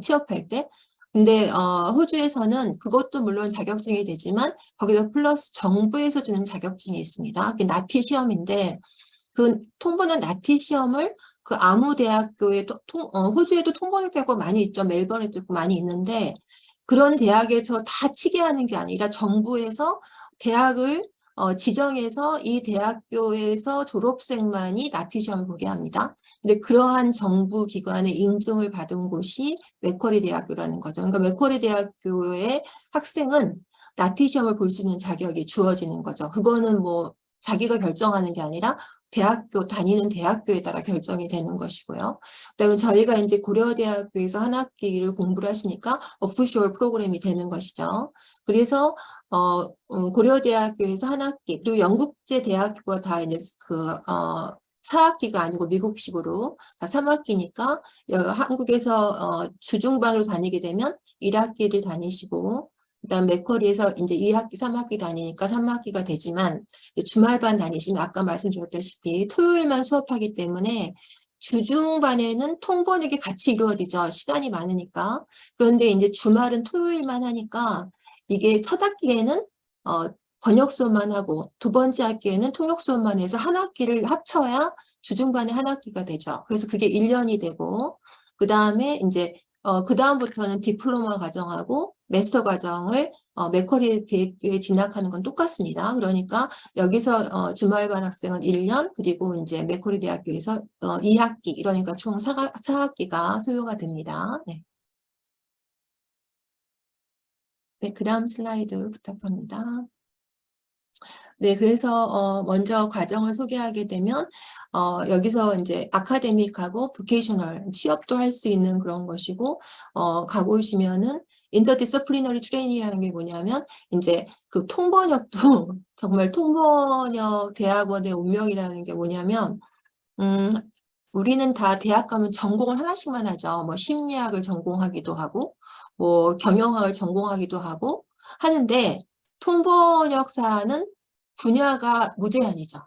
취업할 때. 근데 호주에서는 그것도 물론 자격증이 되지만 거기다 플러스 정부에서 주는 자격증이 있습니다. 그게 나티 시험인데 그 통번역 나티 시험을 그 아무 대학교에 호주에도 통번역 대학교 많이 있죠. 멜번에도 있고 많이 있는데 그런 대학에서 다 치게 하는 게 아니라 정부에서 대학을 지정해서 이 대학교에서 졸업생만이 나티 시험을 보게 합니다. 근데 그러한 정부 기관의 인증을 받은 곳이 맥쿼리 대학교라는 거죠. 그러니까 맥쿼리 대학교의 학생은 나티 시험을 볼 수 있는 자격이 주어지는 거죠. 그거는 뭐 자기가 결정하는 게 아니라 다니는 대학교에 따라 결정이 되는 것이고요. 그다음에 저희가 이제 고려대학교에서 한 학기를 공부를 하시니까 오피셜 프로그램이 되는 것이죠. 그래서 고려대학교에서 한 학기, 그리고 영국제 대학교가 다 이제 4학기가 아니고 미국식으로 다 3학기니까 한국에서 주중반으로 다니게 되면 1학기를 다니시고 그다음 맥쿼리에서 이제 2학기, 3학기 다니니까 3학기가 되지만 주말반 다니시면 아까 말씀드렸다시피 토요일만 수업하기 때문에 주중반에는 통번역이 같이 이루어지죠. 시간이 많으니까. 그런데 이제 주말은 토요일만 하니까 이게 첫 학기에는 번역 수업만 하고 두 번째 학기에는 통역 수업만 해서 한 학기를 합쳐야 주중반에 한 학기가 되죠. 그래서 그게 1년이 되고 그 다음에 이제 그 다음부터는 디플로마 과정하고 마스터 과정을 맥쿼리에 진학하는 건 똑같습니다. 그러니까 여기서 주말반 학생은 1년 그리고 이제 맥쿼리 대학교에서 2학기 이러니까 총 4학기가 소요가 됩니다. 네. 네, 그 다음 슬라이드 부탁합니다. 네, 그래서 먼저 과정을 소개하게 되면 여기서 이제 아카데믹하고 보케이셔널 취업도 할 수 있는 그런 것이고 가보시면은 인터디스플리너리 트레이닝이라는 게 뭐냐면 이제 그 통번역도 정말 통번역 대학원의 운명이라는 게 뭐냐면 우리는 다 대학 가면 전공을 하나씩만 하죠. 뭐 심리학을 전공하기도 하고 뭐 경영학을 전공하기도 하고 하는데 통번역사는 분야가 무제한이죠.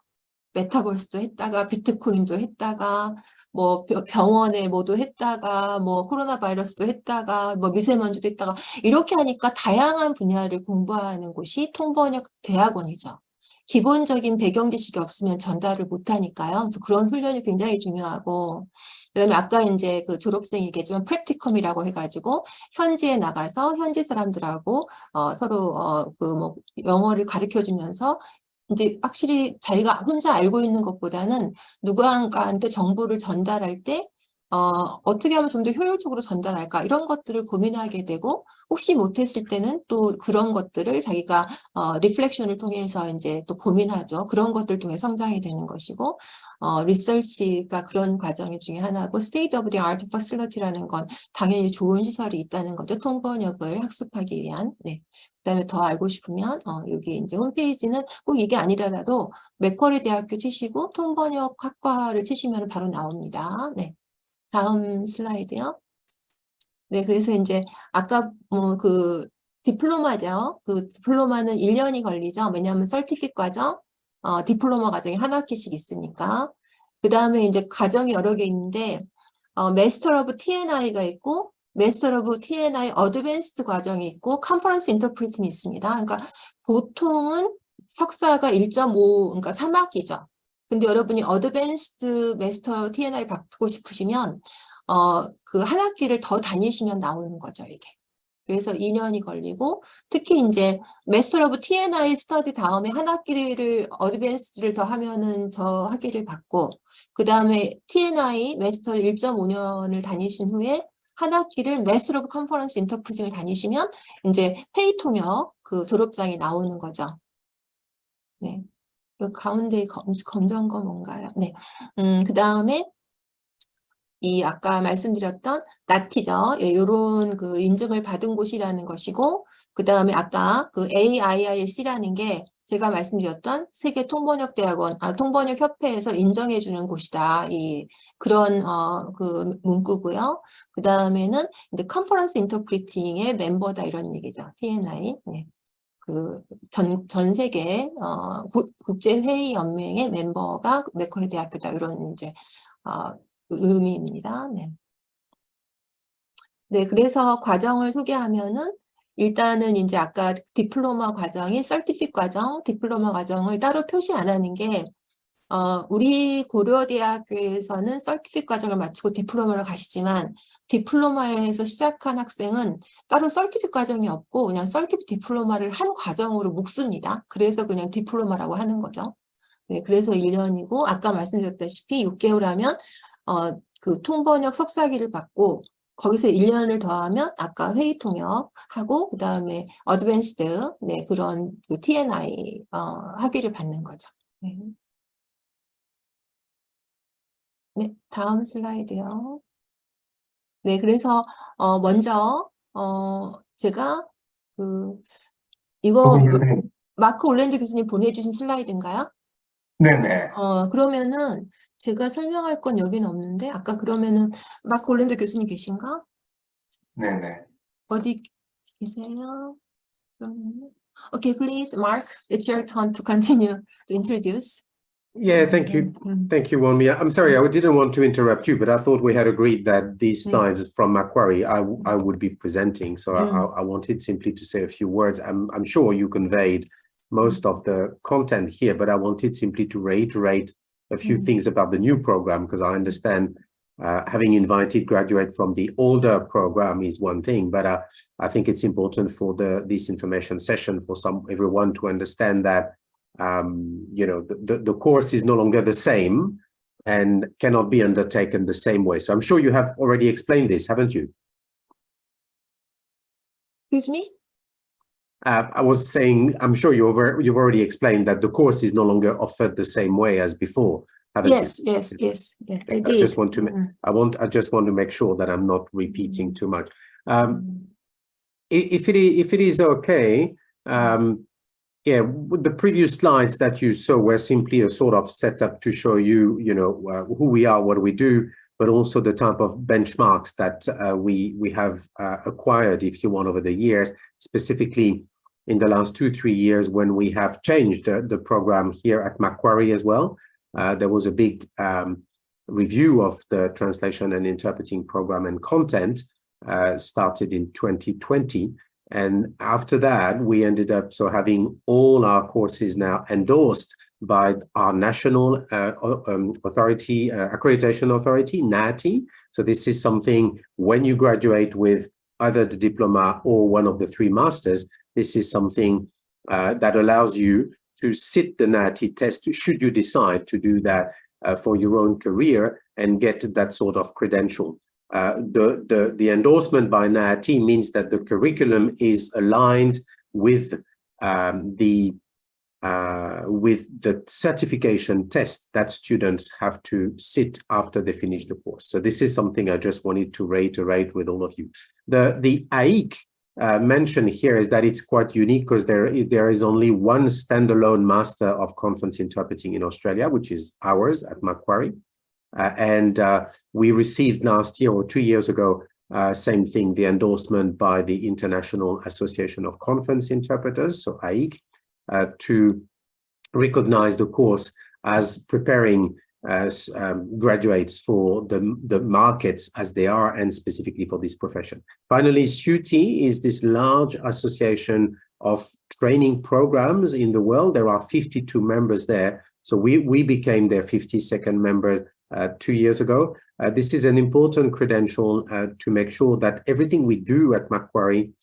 메타버스도 했다가 비트코인도 했다가 뭐 병원에 뭐도 했다가 뭐 코로나 바이러스도 했다가 뭐 미세먼지도 했다가 이렇게 하니까 다양한 분야를 공부하는 곳이 통번역 대학원이죠. 기본적인 배경 지식이 없으면 전달을 못 하니까요. 그래서 그런 훈련이 굉장히 중요하고 그다음에 아까 이제 그 졸업생이 얘기했지만 프랙티컴이라고 해가지고 현지에 나가서 현지 사람들하고 서로 그 뭐 영어를 가르쳐 주면서 이제 확실히 자기가 혼자 알고 있는 것보다는 누군가한테 정보를 전달할 때 어떻게 하면 좀 더 효율적으로 전달할까 이런 것들을 고민하게 되고 혹시 못했을 때는 또 그런 것들을 자기가 리플렉션을 통해서 이제 또 고민하죠. 그런 것들 통해 성장이 되는 것이고 리서치가 그런 과정 중에 하나고 State of the Art Facility라는 건 당연히 좋은 시설이 있다는 거죠. 통번역을 학습하기 위한. 네. 그다음에 더 알고 싶으면 여기 이제 홈페이지는 꼭 이게 아니더라도 맥쿼리 대학교 치시고 통번역 학과를 치시면 바로 나옵니다. 네. 다음 슬라이드요. 네, 그래서 이제 아까 뭐 그 디플로마죠. 그 디플로마는 1년이 걸리죠. 왜냐하면 서티핏 과정, 디플로마 과정이 한 학기씩 있으니까. 그 다음에 이제 과정이 여러 개 있는데 마스터 오브 T&I가 있고 마스터 오브 T&I 어드밴스드 과정이 있고 컨퍼런스 인터프리팅이 있습니다. 그러니까 보통은 석사가 1.5, 그러니까 3학기죠. 근데 여러분이 어드밴스드 마스터 T&I 받고 싶으시면 그 한 학기를 더 다니시면 나오는 거죠, 이게. 그래서 2년이 걸리고 특히 이제 마스터 오브 T&I 스터디 다음에 한 학기를 어드밴스드를 더 하면은 저 학기를 받고 그 다음에 T&I 마스터를 1.5년을 다니신 후에 한 학기를 마스터 오브 컨퍼런스 인터프리팅을 다니시면 이제 회의 통역 그 졸업장이 나오는 거죠. 네. 그 가운데 검정한 거 뭔가요? 네. 그 다음에 이 아까 말씀드렸던 나티죠. 예, 요런 그 인증을 받은 곳이라는 것이고 그 다음에 아까 그 AIIS라는 게 제가 말씀드렸던 세계 통번역 대학원, 통번역 협회에서 인정해 주는 곳이다. 이 그런 그 문구고요. 그 다음에는 이제 컨퍼런스 인터프리팅의 멤버다 이런 얘기죠. T&I. 네. 그 전 세계 국제회의 연맹의 멤버가 맥쿼리 대학교다 이런 이제 의미입니다. 네. 네, 그래서 과정을 소개하면은 일단은 이제 아까 디플로마 과정이 서티핏 과정, 디플로마 과정을 따로 표시 안 하는 게 우리 고려대학교에서는 서티핏 과정을 마치고 디플로마를 가시지만 디플로마에서 시작한 학생은 따로 서티핏 과정이 없고 그냥 서티핏 디플로마를 한 과정으로 묶습니다. 그래서 그냥 디플로마라고 하는 거죠. 네, 그래서 1년이고 아까 말씀드렸다시피 6개월 하면 그 통번역 석사기를 받고 거기서 1년을 더하면 아까 회의 통역하고 그 다음에 어드밴스드 네, 그런 그 T&I 학위를 받는 거죠. 네. 네, 다음 슬라이드요. 네, 그래서 먼저 제가 그 이거 조금 교수님. 마크 올랜드 교수님 보내주신 슬라이드인가요? 네네. 그러면은 제가 설명할 건 여기는 없는데 아까 그러면은 마크 올랜드 교수님 계신가? 네네. 어디 계세요? 그러면은 Okay, please, Mark, it's your turn to continue to introduce. Yeah, thank you. Thank you, Wonmi. I'm sorry, I didn't want to interrupt you, but I thought we had agreed that these slides from Macquarie I would be presenting. So I wanted simply to say a few words. I'm sure you conveyed most of the content here, but I wanted simply to reiterate a few things about the new program, because I understand having invited graduate from the older program is one thing, but I think it's important for this information session for everyone to understand that you know, the course is no longer the same and cannot be undertaken the same way. So I'm sure you have already explained this, haven't you? Excuse me? I was saying, I'm sure you've already explained that the course is no longer offered the same way as before, haven't you? Yes, I I did. just want to I just want to make sure that I'm not repeating too much. If it is okay, yeah, the previous slides that you saw were simply a sort of setup to show you, who we are, what we do, but also the type of benchmarks that we have acquired, if you want, over the years, specifically in the last 2-3 years when we have changed the program here at Macquarie as well. There was a big review of the translation and interpreting program and content started in 2020. And after that, we ended up having all our courses now endorsed by our national authority, accreditation authority, NAATI. So this is something when you graduate with either the diploma or one of the 3 masters, this is something that allows you to sit the NAATI test should you decide to do that for your own career and get that sort of credential. The endorsement by NAATI means that the curriculum is aligned with the certification test that students have to sit after they finish the course. So this is something I just wanted to reiterate with all of you. The AIC mentioned here is that it's quite unique because there is only one standalone Master of Conference Interpreting in Australia, which is ours at Macquarie. And we received last year or 2 years ago, same thing, the endorsement by the International Association of Conference Interpreters, so AIC, to recognize the course as preparing graduates for the markets as they are, and specifically for this profession. Finally, SUTI is this large association of training programs in the world. There are 52 members there. So we became their 52nd member 2 years ago. This is an important credential to make sure that everything we do at Macquarie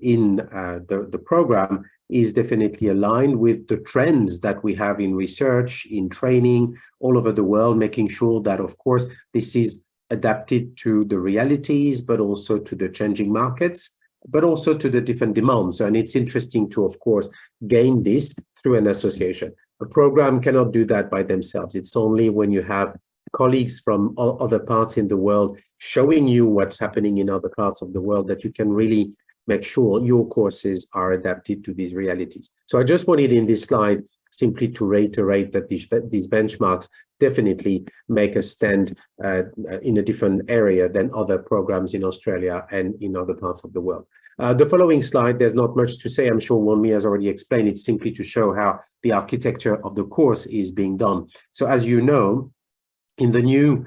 in the program is definitely aligned with the trends that we have in research, in training all over the world, making sure that, of course, this is adapted to the realities, but also to the changing markets, but also to the different demands. And it's interesting to, of course, gain this through an association. A program cannot do that by themselves. It's only when you have colleagues from other parts in the world showing you what's happening in other parts of the world that you can really make sure your courses are adapted to these realities. So I just wanted in this slide simply to reiterate that these benchmarks definitely make us stand in a different area than other programs in Australia and in other parts of the world. The following slide, there's not much to say. I'm sure Wonmi has already explained it, simply to show how the architecture of the course is being done. So as you know, in the new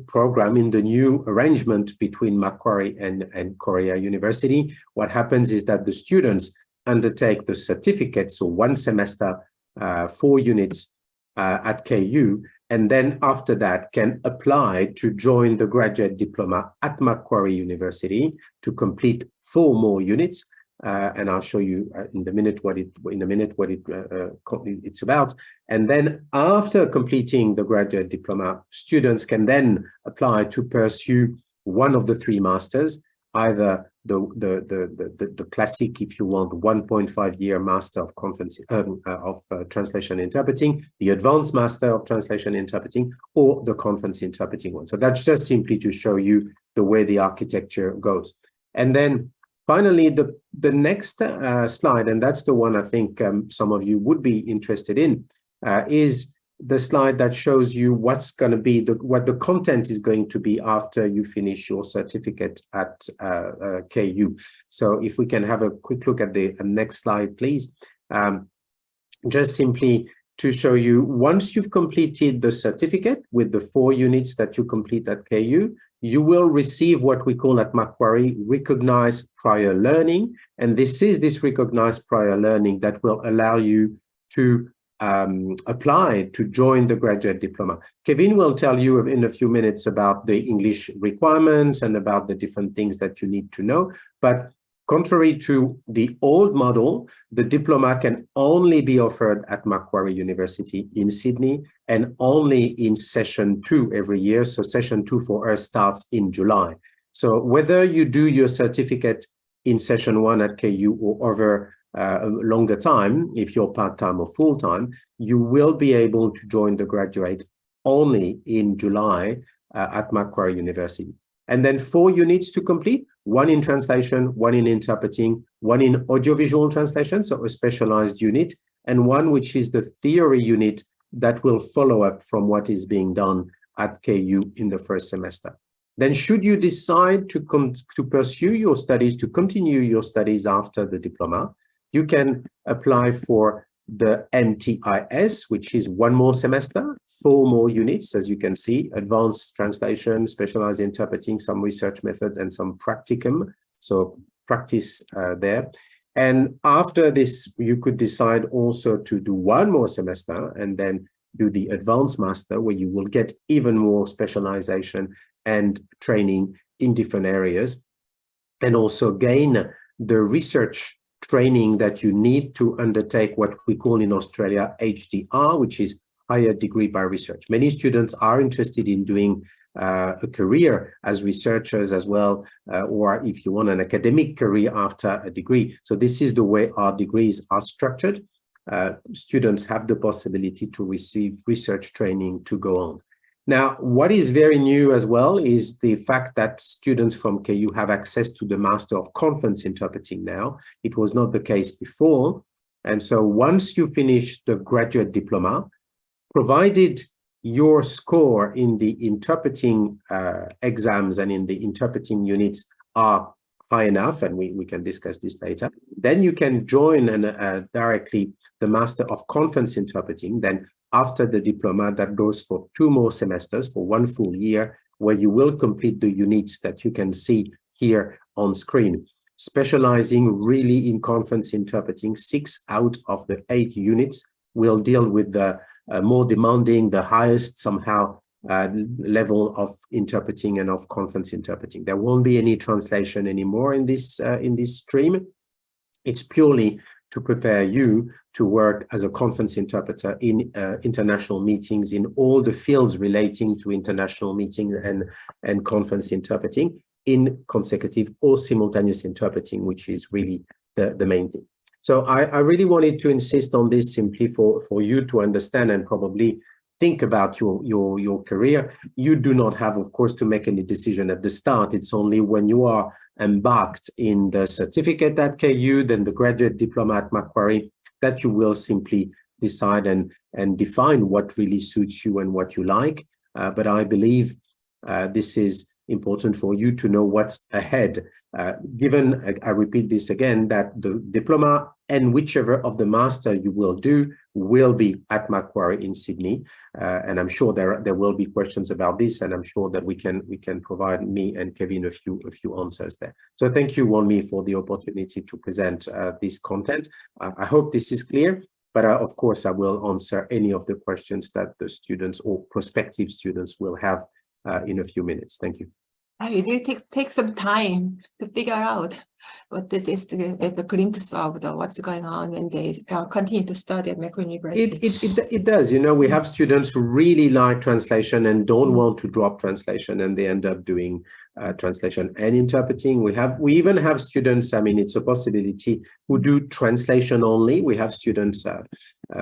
program, in the new arrangement between Macquarie and Korea University, what happens is that the students undertake the certificate, so 1 semester, 4 units at KU, and then after that can apply to join the graduate diploma at Macquarie University to complete 4 more units. And I'll show you in a minute what it's about. And then after completing the graduate diploma, students can then apply to pursue one of the 3 masters, either the classic, if you want, 1.5-year Master of Conference Translation Interpreting, the Advanced Master of Translation Interpreting, or the Conference Interpreting one. So that's just simply to show you the way the architecture goes. And then finally, the next slide, and that's the one I think some of you would be interested in, is the slide that shows you what's going to be what the content is going to be after you finish your certificate at KU. So if we can have a quick look at the next slide, please. Just simply to show you, once you've completed the certificate with the 4 units that you complete at KU, you will receive what we call at Macquarie recognized prior learning. And this is this recognized prior learning that will allow you to apply to join the graduate diploma. Kevin will tell you in a few minutes about the English requirements and about the different things that you need to know. But contrary to the old model, the diploma can only be offered at Macquarie University in Sydney and only in session 2 every year. So session 2 for us starts in July. So whether you do your certificate in session 1 at KU or over a longer time, if you're part-time or full-time, you will be able to join the graduate only in July at Macquarie University. And then 4 units to complete, 1 in translation, 1 in interpreting, 1 in audiovisual translation, so a specialized unit, and 1 which is the theory unit that will follow up from what is being done at KU in the first semester. Then should you decide to pursue your studies, to continue your studies after the diploma, you can apply for the MTIS, which is 1 more semester, 4 more units, as you can see, advanced translation, specialized interpreting, some research methods, and some practicum, so practice there. And after this, you could decide also to do 1 more semester and then do the advanced master, where you will get even more specialization and training in different areas, and also gain the research training that you need to undertake what we call in Australia HDR, which is higher degree by research. Many students are interested in doing a career as researchers as well, or if you want an academic career after a degree. So this is the way our degrees are structured. Students have the possibility to receive research training to go on. Now, what is very new as well is the fact that students from KU have access to the Master of Conference Interpreting now. It was not the case before. And so once you finish the graduate diploma, provided your score in the interpreting exams and in the interpreting units are high enough, and we can discuss this later, then you can join directly the Master of Conference Interpreting. Then after the diploma, that goes for 2 more semesters, for 1 full year, where you will complete the units that you can see here on screen. Specializing really in conference interpreting, 6 out of the 8 units will deal with the more demanding, the highest somehow level of interpreting and of conference interpreting. There won't be any translation anymore in this stream. It's purely to prepare you to work as a conference interpreter in international meetings in all the fields relating to international meetings and conference interpreting in consecutive or simultaneous interpreting, which is really the main thing. So I really wanted to insist on this simply for you to understand and probably think about your career. You do not have, of course, to make any decision at the start. It's only when you are embarked in the certificate at KU, then the graduate diploma at Macquarie, that you will simply decide and define what really suits you and what you like. But I believe this is important for you to know what's ahead. Given, I repeat this again, that the diploma and whichever of the master you will do will be at Macquarie in Sydney. And I'm sure there will be questions about this, and I'm sure that we can provide me and Kevin a few answers there. So thank you, Wonmi, for the opportunity to present this content. I hope this is clear, but of course I will answer any of the questions that the students or prospective students will have in a few minutes. Thank you. It will take some time to figure out what it is the glimpse of what's going on when they continue to study at Macquarie University. It does. You know, we have students who really like translation and don't want to drop translation, and they end up doing translation and interpreting. We even have students, I mean, it's a possibility, who do translation only. We have students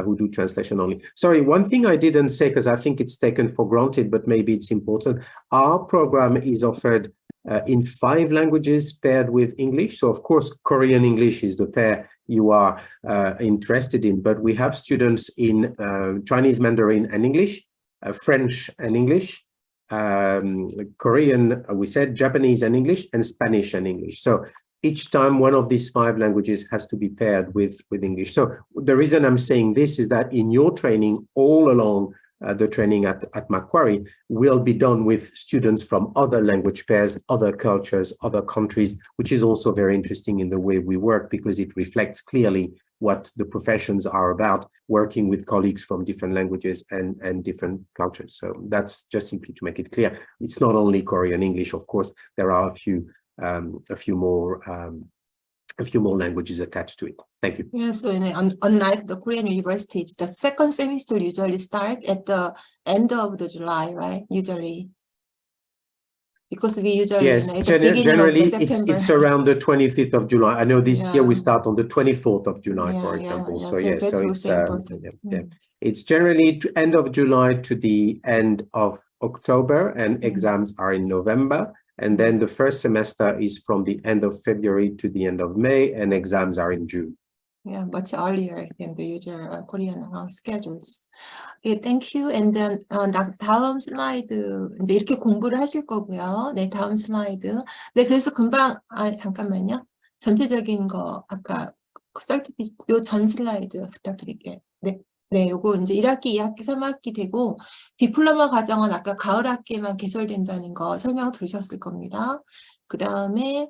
who do translation only. Sorry, one thing I didn't say, because I think it's taken for granted, but maybe it's important. Our program is offered in 5 languages paired with English. So of course, Korean English is the pair you are interested in, but we have students in Chinese Mandarin and English, French and English, Korean, we said, Japanese and English, and Spanish and English. So each time one of these 5 languages has to be paired with English. So the reason I'm saying this is that in your training all along, the training at Macquarie will be done with students from other language pairs, other cultures, other countries, which is also very interesting in the way we work, because it reflects clearly what the professions are about, working with colleagues from different languages and different cultures. So that's just simply to make it clear. It's not only Korean English, of course, there are a few more languages attached to it. Thank you. Yeah, so unlike the Korean universities, the second semester usually start at the end of the July, right? Usually. Because we usually Yes, at the beginning generally of the September. it's around the 25th of July. I know this year we Yeah. start on the 24th of July, for Yeah, example. yeah, So yes, that's so also it's important. yeah. It's generally to end of July to the end of October, and exams are in November. And then the first semester is from the end of February to the end of May, and exams are in June. Yeah, much earlier than the usual Korean schedules. Okay, thank you. And then 다음 슬라이드 이제 이렇게 공부를 하실 거고요. 네, 다음 슬라이드. 네, 그래서 금방 잠깐만요. 전체적인 거 아까 설티피켓 요전 슬라이드 부탁드릴게요. 네. 네, 요거 이제 1학기, 2학기, 3학기 되고 디플로마 과정은 아까 가을 학기에만 개설된다는 거 설명 들으셨을 겁니다. 그 다음에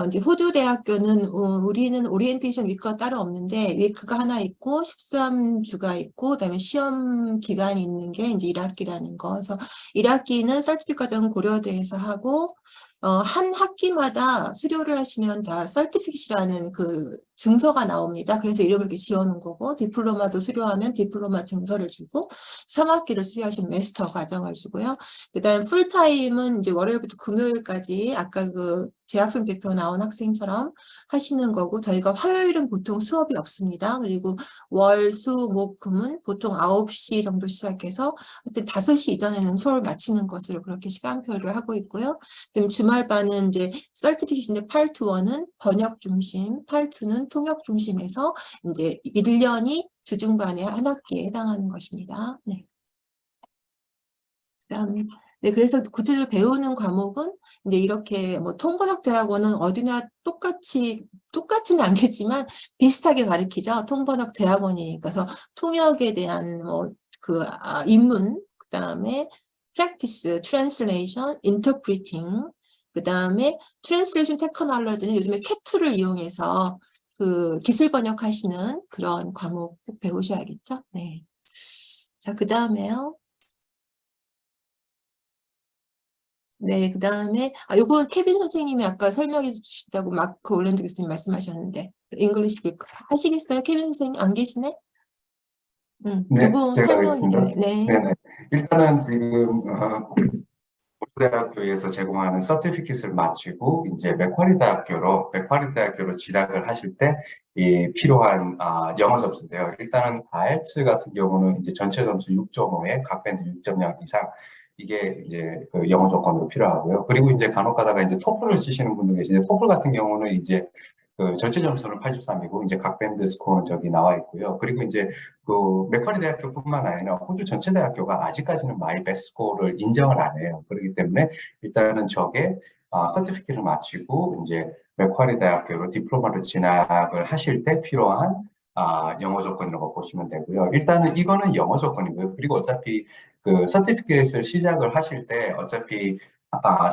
이제 호주 대학교는 우리는 오리엔테이션 위크가 따로 없는데 위크가 하나 있고 13주가 있고 그다음에 시험 기간이 있는 게 이제 1학기라는 거. 그래서 1학기는 설티피켓 과정 고려대에서 하고 한 학기마다 수료를 하시면 다 설티피켓이라는 그 증서가 나옵니다. 그래서 이름을 이렇게 지어놓은 거고 디플로마도 수료하면 디플로마 증서를 주고 3학기를 수료하시면 마스터 과정을 주고요. 그다음 풀타임은 이제 월요일부터 금요일까지 아까 그 재학생 대표 나온 학생처럼 하시는 거고 저희가 화요일은 보통 수업이 없습니다. 그리고 월, 수, 목, 금은 보통 9시 정도 시작해서 하여튼 5시 이전에는 수업을 마치는 것으로 그렇게 시간표를 하고 있고요. 그다음 주말반은 이제 설티피켓인데 파트 1은 번역 중심, 파트 2는 통역 중심에서 이제 1년이 주중반의 한 학기에 해당하는 것입니다. 네. 그다음에 네, 그래서 구체적으로 배우는 과목은 이제 이렇게 뭐 통번역 대학원은 어디나 똑같지는 않겠지만 비슷하게 가르치죠. 통번역 대학원이. 그래서 통역에 대한 뭐 그 입문, 그다음에 practice, translation, interpreting, 그다음에 translation technology는 요즘에 cat2를 이용해서 그 기술 번역하시는 그런 과목 꼭 배우셔야겠죠. 네. 자, 그다음에요. 네, 그다음에 요건 케빈 선생님이 아까 설명해 주신다고 마크 올랜드 교수님 말씀하셨는데 잉글리시 글 하시겠어요? 케빈 선생님 안 계시네? 네, 그거 제가 설명 하겠습니다. 네. 네네. 일단은 지금 대학교에서 제공하는 서티피켓을 마치고 이제 맥쿼리 대학교로 진학을 하실 때 이 필요한 영어 점수인데요. 일단은 IELTS 같은 경우는 이제 전체 점수 6.5에 각 밴드 6.0 이상 이게 이제 그 영어 조건으로 필요하고요. 그리고 이제 간혹 가다가 이제 토플을 쓰시는 분도 계신데 토플 같은 경우는 이제 그 전체 점수는 83이고 이제 각 밴드 스코어는 저기 나와 있고요. 그리고 이제 그 맥쿼리 대학교뿐만 아니라 호주 전체 대학교가 아직까지는 마이 베스트 스코어를 인정을 안 해요. 그렇기 때문에 일단은 저게 서티피켓을 마치고 이제 맥쿼리 대학교로 디플로마를 진학을 하실 때 필요한 영어 조건이라고 보시면 되고요. 일단은 이거는 영어 조건이고요. 그리고 어차피 그 서티피켓을 시작을 하실 때 어차피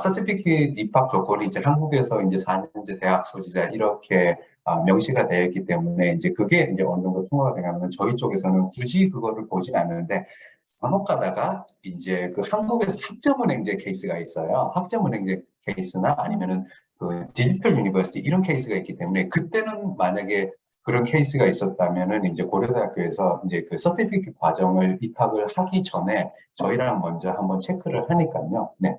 서티피켓 입학 조건이 이제 한국에서 이제 4년제 대학 소지자 이렇게 명시가 되어 있기 때문에 이제 그게 이제 어느 정도 통과가 되면 저희 쪽에서는 굳이 그거를 보진 않는데 간혹 가다가 이제 그 한국에서 학점은행제 케이스가 있어요. 학점은행제 케이스나 아니면은 그 디지털 유니버시티 이런 케이스가 있기 때문에 그때는 만약에 그런 케이스가 있었다면은 이제 고려대학교에서 이제 그 서티피켓 과정을 입학을 하기 전에 저희랑 먼저 한번 체크를 하니까요. 네.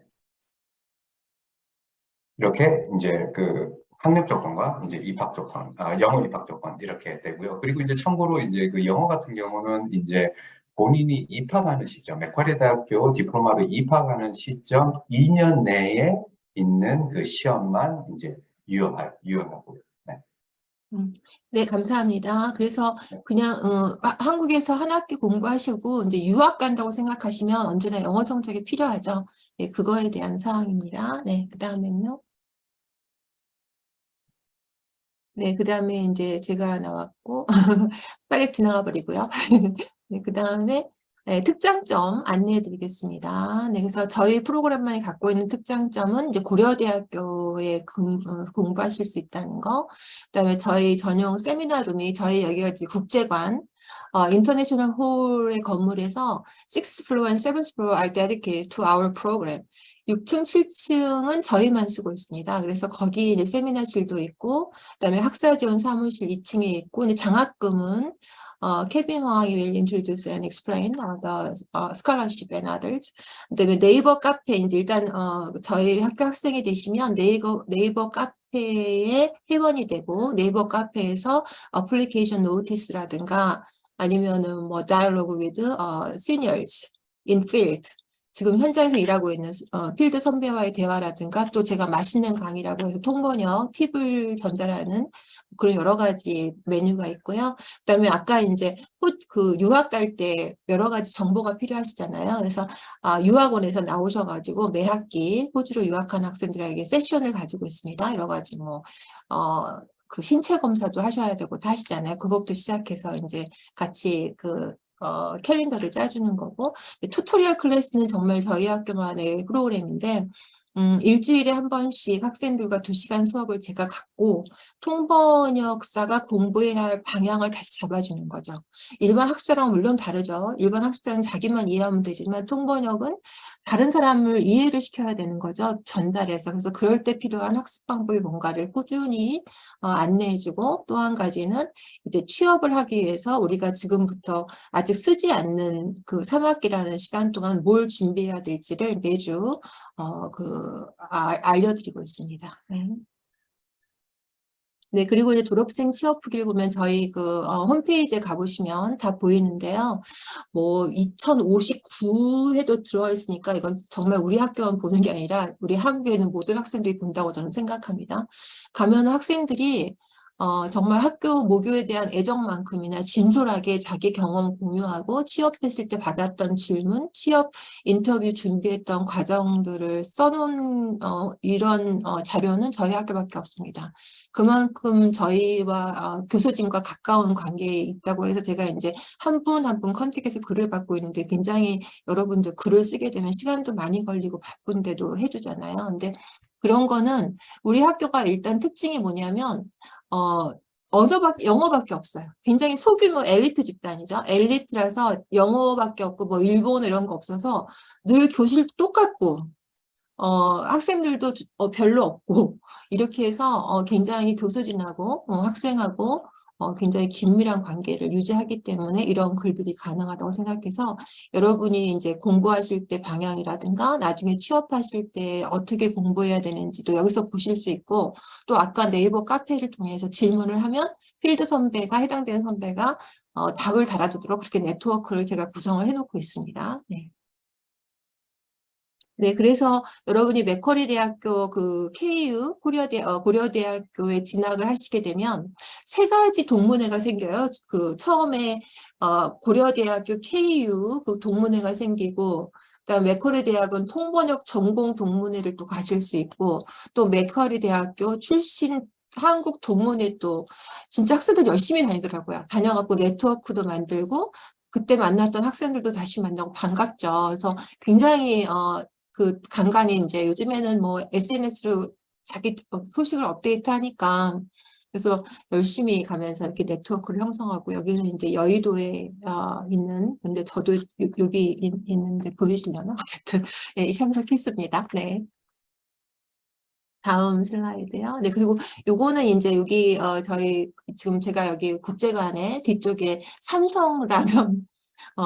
이렇게 이제 그 학력 조건과 이제 입학 조건, 영어 입학 조건 이렇게 되고요. 그리고 이제 참고로 이제 그 영어 같은 경우는 이제 본인이 입학하는 시점, 맥쿼리 대학교 디플로마로 입학하는 시점 2년 내에 있는 그 시험만 이제 유효하고요. 네. 네, 감사합니다. 그래서 그냥 한국에서 한 학기 공부하시고 이제 유학 간다고 생각하시면 언제나 영어 성적이 필요하죠. 네, 그거에 대한 사항입니다. 네, 그다음에요. 네, 그다음에 이제 제가 나왔고 빨리 지나가 버리고요. 네, 그다음에 네, 특장점 안내해 드리겠습니다. 네, 그래서 저희 프로그램만이 갖고 있는 특장점은 이제 고려대학교에 공부하실 수 있다는 거. 그다음에 저희 전용 세미나룸이 저희 여기가 이제 국제관 인터내셔널 홀의 건물에서 6th floor and 7th floor are dedicated to our program. 6층, 7층은 저희만 쓰고 있습니다. 그래서 거기 이제 세미나실도 있고, 그다음에 학사 지원 사무실 2층에 있고, 이제 장학금은 Kevin Huang will introduce and explain the scholarship and others. 그다음에 네이버 카페 이제 일단 저희 학교 학생이 되시면 네이버 카페의 회원이 되고 네이버 카페에서 어플리케이션 노티스라든가 아니면은 뭐 다이얼로그 with seniors in field. 지금 현장에서 일하고 있는 필드 선배와의 대화라든가 또 제가 맛있는 강의라고 해서 통번역 팁을 전달하는 그런 여러 가지 메뉴가 있고요. 그다음에 아까 이제 그 유학 갈 때 여러 가지 정보가 필요하시잖아요. 그래서 유학원에서 나오셔가지고 매 학기 호주로 유학한 학생들에게 세션을 가지고 있습니다. 여러 가지 뭐 그 신체 검사도 하셔야 되고 다 하시잖아요. 그것부터 시작해서 이제 같이 캘린더를 짜주는 거고, 튜토리얼 클래스는 정말 저희 학교만의 프로그램인데, 일주일에 한 번씩 학생들과 2시간 수업을 제가 갖고 통번역사가 공부해야 할 방향을 다시 잡아주는 거죠. 일반 학습자랑은 물론 다르죠. 일반 학습자는 자기만 이해하면 되지만 통번역은 다른 사람을 이해를 시켜야 되는 거죠. 전달해서. 그래서 그럴 때 필요한 학습 방법이 뭔가를 꾸준히 안내해주고, 또 한 가지는 이제 취업을 하기 위해서 우리가 지금부터 아직 쓰지 않는 그 3학기라는 시간 동안 뭘 준비해야 될지를 매주 알려드리고 있습니다. 네, 그리고 이제 졸업생 취업 후기를 보면 저희 홈페이지에 가보시면 다 보이는데요. 뭐 2059회도 들어와 있으니까 이건 정말 우리 학교만 보는 게 아니라 우리 한국에 있는 모든 학생들이 본다고 저는 생각합니다. 가면 학생들이 정말 학교 모교에 대한 애정만큼이나 진솔하게 자기 경험 공유하고 취업했을 때 받았던 질문, 취업 인터뷰 준비했던 과정들을 써놓은 이런 자료는 저희 학교밖에 없습니다. 그만큼 저희와 교수진과 가까운 관계에 있다고 해서 제가 이제 한 분 한 분 컨택해서 글을 받고 있는데 굉장히 여러분들 글을 쓰게 되면 시간도 많이 걸리고 바쁜데도 해주잖아요. 근데 그런 거는 우리 학교가 일단 특징이 뭐냐면 영어밖에 없어요. 굉장히 소규모 엘리트 집단이죠. 엘리트라서 영어밖에 없고 뭐 일본어 이런 거 없어서 늘 교실 똑같고 학생들도 별로 없고 이렇게 해서 굉장히 교수진하고 학생하고 굉장히 긴밀한 관계를 유지하기 때문에 이런 글들이 가능하다고 생각해서 여러분이 이제 공부하실 때 방향이라든가 나중에 취업하실 때 어떻게 공부해야 되는지도 여기서 보실 수 있고, 또 아까 네이버 카페를 통해서 질문을 하면 필드 선배가 해당되는 선배가 답을 달아주도록 그렇게 네트워크를 제가 구성을 해놓고 있습니다. 네. 네, 그래서 여러분이 맥쿼리 대학교 KU 고려대학교에 진학을 하시게 되면 3가지 동문회가 생겨요. 처음에 고려대학교 KU 동문회가 생기고, 그다음 맥쿼리 대학은 통번역 전공 동문회를 또 가실 수 있고, 또 맥쿼리 대학교 출신 한국 동문회 또 진짜 학생들 열심히 다니더라고요. 다녀갖고 네트워크도 만들고 그때 만났던 학생들도 다시 만나고 반갑죠. 그래서 굉장히 간간히 이제 요즘에는 뭐 SNS로 자기 소식을 업데이트하니까 그래서 열심히 가면서 이렇게 네트워크를 형성하고, 여기는 이제 여의도에 있는, 근데 저도 여기 있는데 보이시려나? 어쨌든 네, 참석했습니다. 네. 다음 슬라이드요. 네, 그리고 요거는 이제 여기 저희 지금 제가 여기 국제관에 뒤쪽에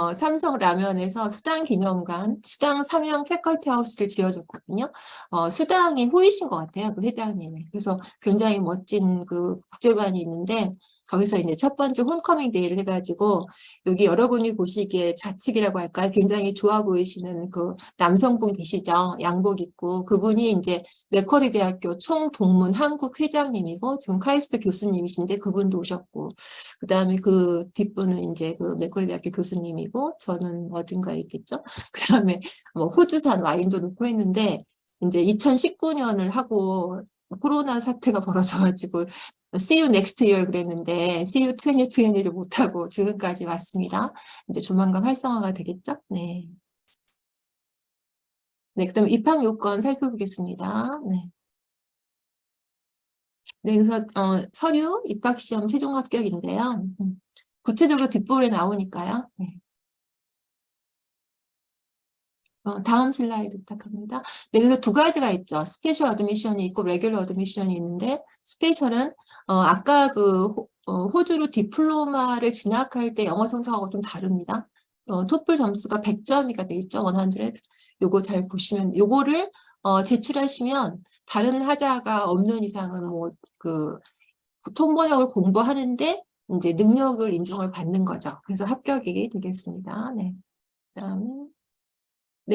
삼성라면에서 수당 기념관, 수당 삼양 패컬티 하우스를 지어줬거든요. 수당이 호이신 것 같아요, 그 회장님이. 그래서 굉장히 멋진 그 국제관이 있는데, 거기서 이제 첫 번째 홈커밍 데이를 해가지고, 여기 여러분이 보시기에 좌측이라고 할까요? 굉장히 좋아 보이시는 그 남성분 계시죠? 양복 입고. 그분이 이제 맥쿼리 대학교 총동문 한국 회장님이고, 지금 카이스트 교수님이신데 그분도 오셨고, 그 다음에 그 뒷분은 이제 그 맥쿼리 대학교 교수님이고, 저는 어딘가에 있겠죠? 그 다음에 뭐 호주산 와인도 놓고 했는데, 이제 2019년을 하고 코로나 사태가 벌어져가지고, See you next year 그랬는데, See you 2020를 못하고 지금까지 왔습니다. 이제 조만간 활성화가 되겠죠? 네. 네, 그 다음에 입학 요건 살펴보겠습니다. 네. 네, 그래서 서류, 입학시험, 최종 합격인데요. 구체적으로 뒷부분에 나오니까요. 네. 다음 슬라이드 부탁합니다. 네, 그래서 두 가지가 있죠. 스페셜 어드미션이 있고 레귤러 어드미션이 있는데 스페셜은 아까 호주로 디플로마를 진학할 때 영어 성적하고 좀 다릅니다. 토플 점수가 100점이가 돼 있죠. 100. 요거 잘 보시면 요거를 제출하시면 다른 하자가 없는 이상은 통번역을 공부하는데 이제 능력을 인정을 받는 거죠. 그래서 합격이 되겠습니다. 네.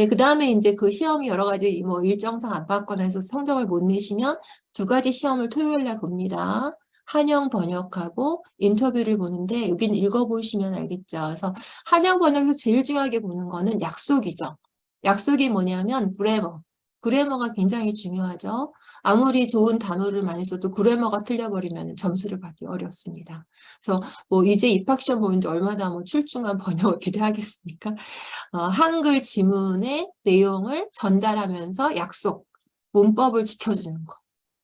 그다음에 이제 그 시험이 여러 가지 뭐 일정상 안 받거나 해서 성적을 못 내시면 두 가지 시험을 토요일 날 봅니다. 한영 번역하고 인터뷰를 보는데 여기는 읽어보시면 알겠죠. 그래서 한영 번역에서 제일 중요하게 보는 거는 약속이죠. 약속이 뭐냐면 그래머. 그래머가 굉장히 중요하죠. 아무리 좋은 단어를 많이 써도 그래머가 틀려버리면 점수를 받기 어렵습니다. 그래서 뭐 이제 입학시험 보는데 얼마나 뭐 출중한 번역을 기대하겠습니까? 한글 지문의 내용을 전달하면서 약속, 문법을 지켜주는 거.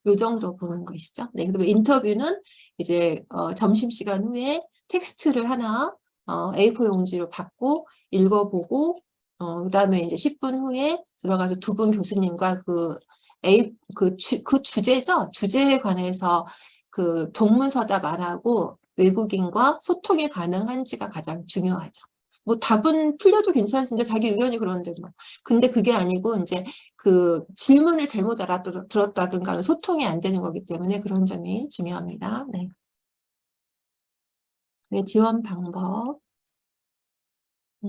요 정도 보는 것이죠. 네, 그다음에 인터뷰는 이제 점심시간 후에 텍스트를 하나 A4 용지로 받고 읽어보고 그다음에 이제 10분 후에 들어가서 두 분 교수님과 그 주제죠. 주제에 관해서 그 동문서답 안 하고 외국인과 소통이 가능한지가 가장 중요하죠. 뭐 답은 틀려도 괜찮은데 자기 의견이 그런데 뭐. 근데 그게 아니고 이제 그 질문을 잘못 알아들었다든가 하면 소통이 안 되는 거기 때문에 그런 점이 중요합니다. 네. 네, 지원 방법.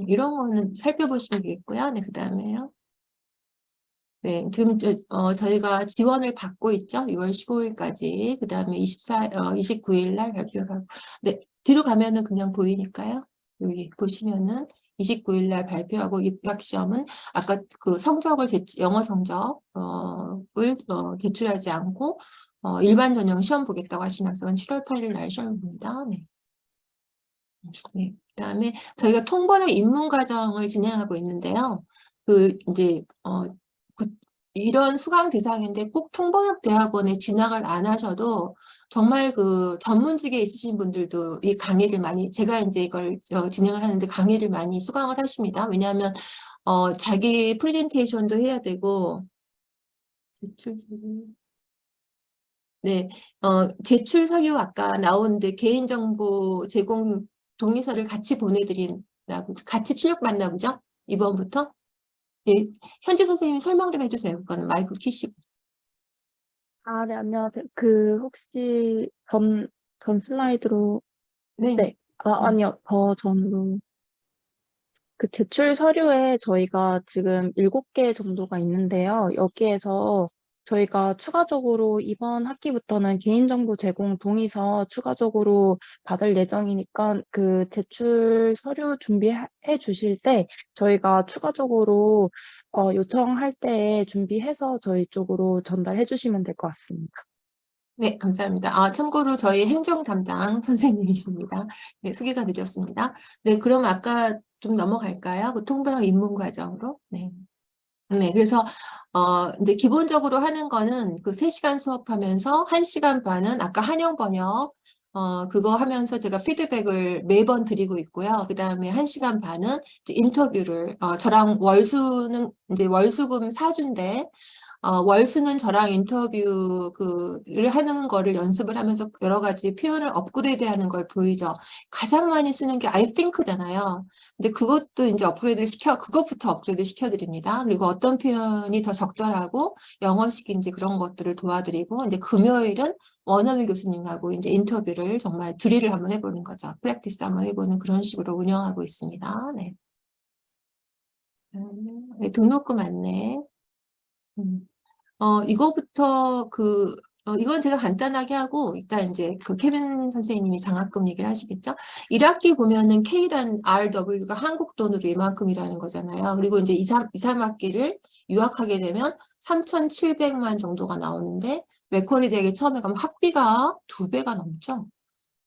이런 거는 살펴보시면 되겠고요. 네, 그다음에요. 네, 지금 저희가 지원을 받고 있죠. 6월 15일까지. 그다음에 29일 날 발표를 하고. 네, 뒤로 가면은 그냥 보이니까요. 여기 보시면은 29일 날 발표하고 입학 시험은 아까 그 성적을 영어 성적을 제출하지 않고 일반 전형 시험 보겠다고 하신 학생은 7월 8일 날 시험 봅니다. 네. 네. 그다음에 저희가 통번역 입문 과정을 진행하고 있는데요. 이제 이런 수강 대상인데 꼭 통번역 대학원에 진학을 안 하셔도 정말 그 전문직에 있으신 분들도 이 강의를 많이 제가 이제 이걸 진행을 하는데 강의를 많이 수강을 하십니다. 왜냐하면 자기 프레젠테이션도 해야 되고 네, 제출 서류 아까 나오는데 개인정보 제공 동의서를 같이 같이 출력받나 보죠? 이번부터? 네, 현지 선생님이 설명 좀 해주세요. 그거는 마이크 키시고. 네, 안녕하세요. 혹시 전 슬라이드로, 네. 네. 아니요. 더 전으로. 제출 서류에 저희가 지금 7개 정도가 있는데요. 여기에서 저희가 추가적으로 이번 학기부터는 개인정보 제공 동의서 추가적으로 받을 예정이니까 제출 서류 준비해 주실 때 저희가 추가적으로 요청할 때 준비해서 저희 쪽으로 전달해 주시면 될 것 같습니다. 네, 감사합니다. 참고로 저희 행정 담당 선생님이십니다. 네, 소개가 늦었습니다. 네, 그럼 아까 좀 넘어갈까요? 그 통번역 입문 과정으로. 네. 네, 그래서 이제 기본적으로 하는 거는 그 3시간 수업하면서 1시간 반은 아까 한영 번역 그거 하면서 제가 피드백을 매번 드리고 있고요. 그다음에 1시간 반은 이제 인터뷰를 저랑 월수는 이제 월수금 4주인데 월수는 저랑 인터뷰를 하는 거를 연습을 하면서 여러 가지 표현을 업그레이드하는 걸 보이죠. 가장 많이 쓰는 게 I think잖아요. 근데 그것도 이제 그것부터 업그레이드 시켜드립니다. 그리고 어떤 표현이 더 적절하고 영어식인지 그런 것들을 도와드리고 이제 금요일은 원어민 교수님하고 이제 인터뷰를 정말 드릴을 한번 해보는 거죠. 프랙티스 한번 해보는 그런 식으로 운영하고 있습니다. 네. 네, 등록금 안내. 이거부터 이건 제가 간단하게 하고, 일단 이제 케빈 선생님이 장학금 얘기를 하시겠죠? 1학기 보면은 K란 RW가 한국 돈으로 이만큼이라는 거잖아요. 그리고 이제 2, 3학기를 유학하게 되면 3,700만 정도가 나오는데, 맥쿼리 대학에 처음에 가면 학비가 2배가 넘죠.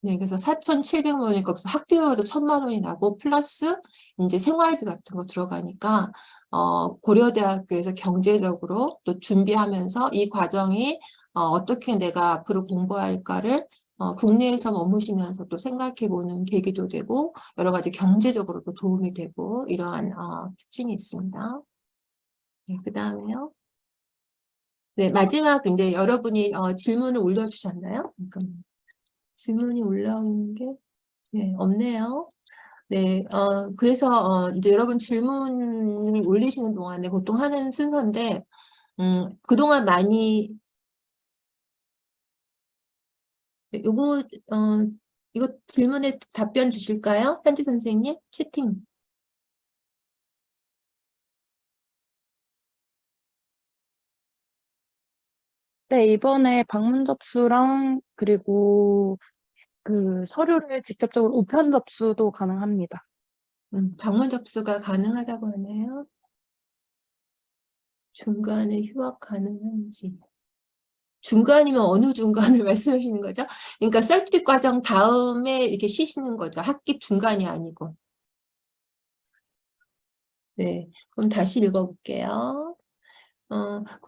네, 그래서 4,700만 원이니까 학비로도 1,000만 원이 나고 플러스 이제 생활비 같은 거 들어가니까 고려대학교에서 경제적으로 또 준비하면서 이 과정이 어떻게 내가 앞으로 공부할까를 국내에서 머무시면서 또 생각해보는 계기도 되고 여러 가지 경제적으로도 도움이 되고 이러한 특징이 있습니다. 네, 그 다음에요. 네, 마지막 이제 여러분이 질문을 올려주셨나요? 질문이 올라온 게 네, 없네요. 네, 그래서 이제 여러분 질문을 올리시는 동안에 보통 하는 순서인데 그동안 많이 네, 이거 질문에 답변 주실까요? 현지 선생님, 채팅. 네, 이번에 방문 접수랑 그리고 그 서류를 직접적으로 우편 접수도 가능합니다. 방문 접수가 가능하다고 하네요. 중간에 휴학 가능한지. 중간이면 어느 중간을 말씀하시는 거죠? 그러니까 설득 과정 다음에 이렇게 쉬시는 거죠. 학기 중간이 아니고. 네, 그럼 다시 읽어볼게요.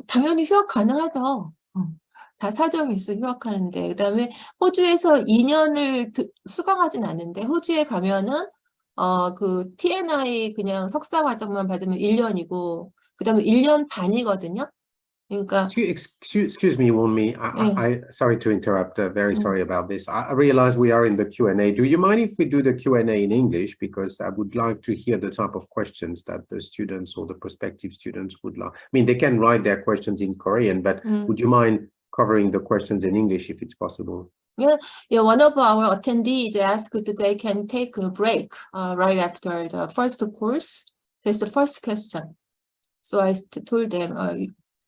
당연히 휴학 가능하죠. 다 사정이 있어 휴학하는데. 그 다음에 호주에서 2년을 수강하진 않는데 호주에 가면은 그 TNI 그냥 석사 과정만 받으면 1년이고 그 다음에 1년 반이거든요. 그러니까 Excuse me, Wonmi. 네. I sorry to interrupt. Very sorry about this. I realize we are in the Q&A. Do you mind if we do the Q&A in English? Because I would like to hear the type of questions that the students or the prospective students would like. I mean, they can write their questions in Korean, but would you mind covering the questions in English if it's possible? Yeah, one of our attendees asked that they can take a break right after the first course. That's the first question. So I told them,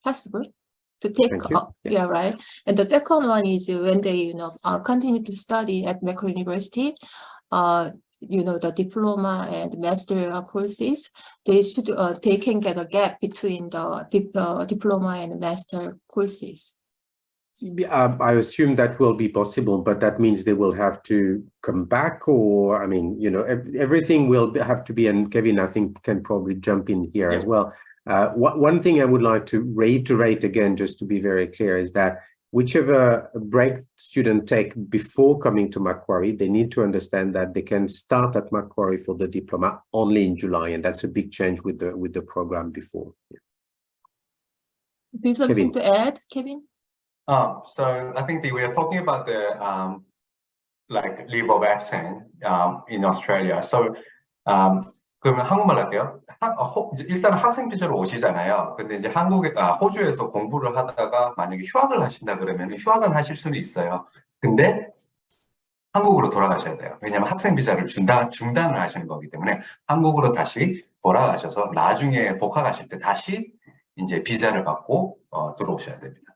possible to take, yeah, right. And the second one is when they, continue to study at Macquarie University, the diploma and master courses, they can get a gap between the diploma and master courses. I assume that will be possible, but that means they will have to come back, or I mean, everything will have to be, and Kevin, I think, can probably jump in here as well. One thing I would like to reiterate again, just to be very clear, is that whichever break student take before coming to Macquarie, they need to understand that they can start at Macquarie for the diploma only in July, and that's a big change with the program before. Yeah. Do you have something to add, Kevin? So I think we are talking about the like leave of absence in Australia. So 그러면 한국말 할게요. 일단 학생 비자로 오시잖아요. 근데 이제 호주에서 공부를 하다가 만약에 휴학을 하신다 그러면 휴학은 하실 수는 있어요. 근데 한국으로 돌아가셔야 돼요. 왜냐하면 학생 비자를 중단을 하시는 거기 때문에 한국으로 다시 돌아가셔서 나중에 복학하실 때 다시 이제 비자를 받고 들어오셔야 됩니다.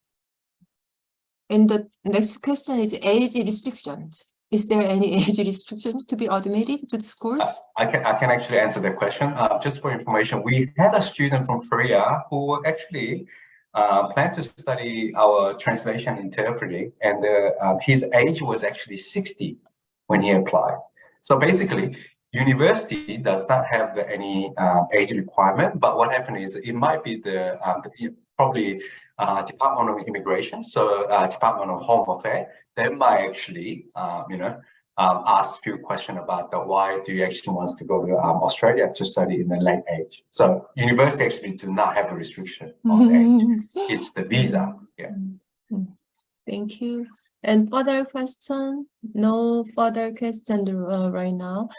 And the next question is age restrictions. Is there any age restrictions to be admitted to this course? I can actually answer that question. Just for information, we had a student from Korea who actually planned to study our translation interpreting, and his age was actually 60 when he applied. So basically, university does not have any age requirement, but what happened is it might be the probably Department of Immigration, so Department of Home Affairs, they might actually, ask a few questions about why do you actually want to go to Australia to study in a late age. So university actually do not have a restriction of age. It's the visa. Yeah. Thank you. And further question? No further question right now.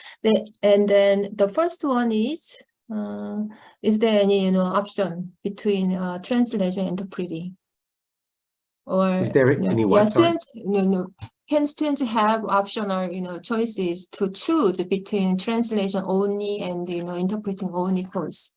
And then the first one is there any option between translation and interpreting? Or is there any what? Can students have optional choices to choose between translation only and interpreting only course?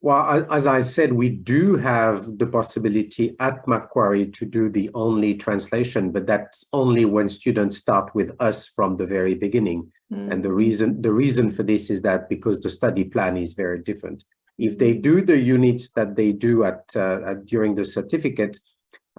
Well, as I said, we do have the possibility at Macquarie to do the only translation, but that's only when students start with us from the very beginning. And the reason for this is that because the study plan is very different. If they do the units that they do during the certificate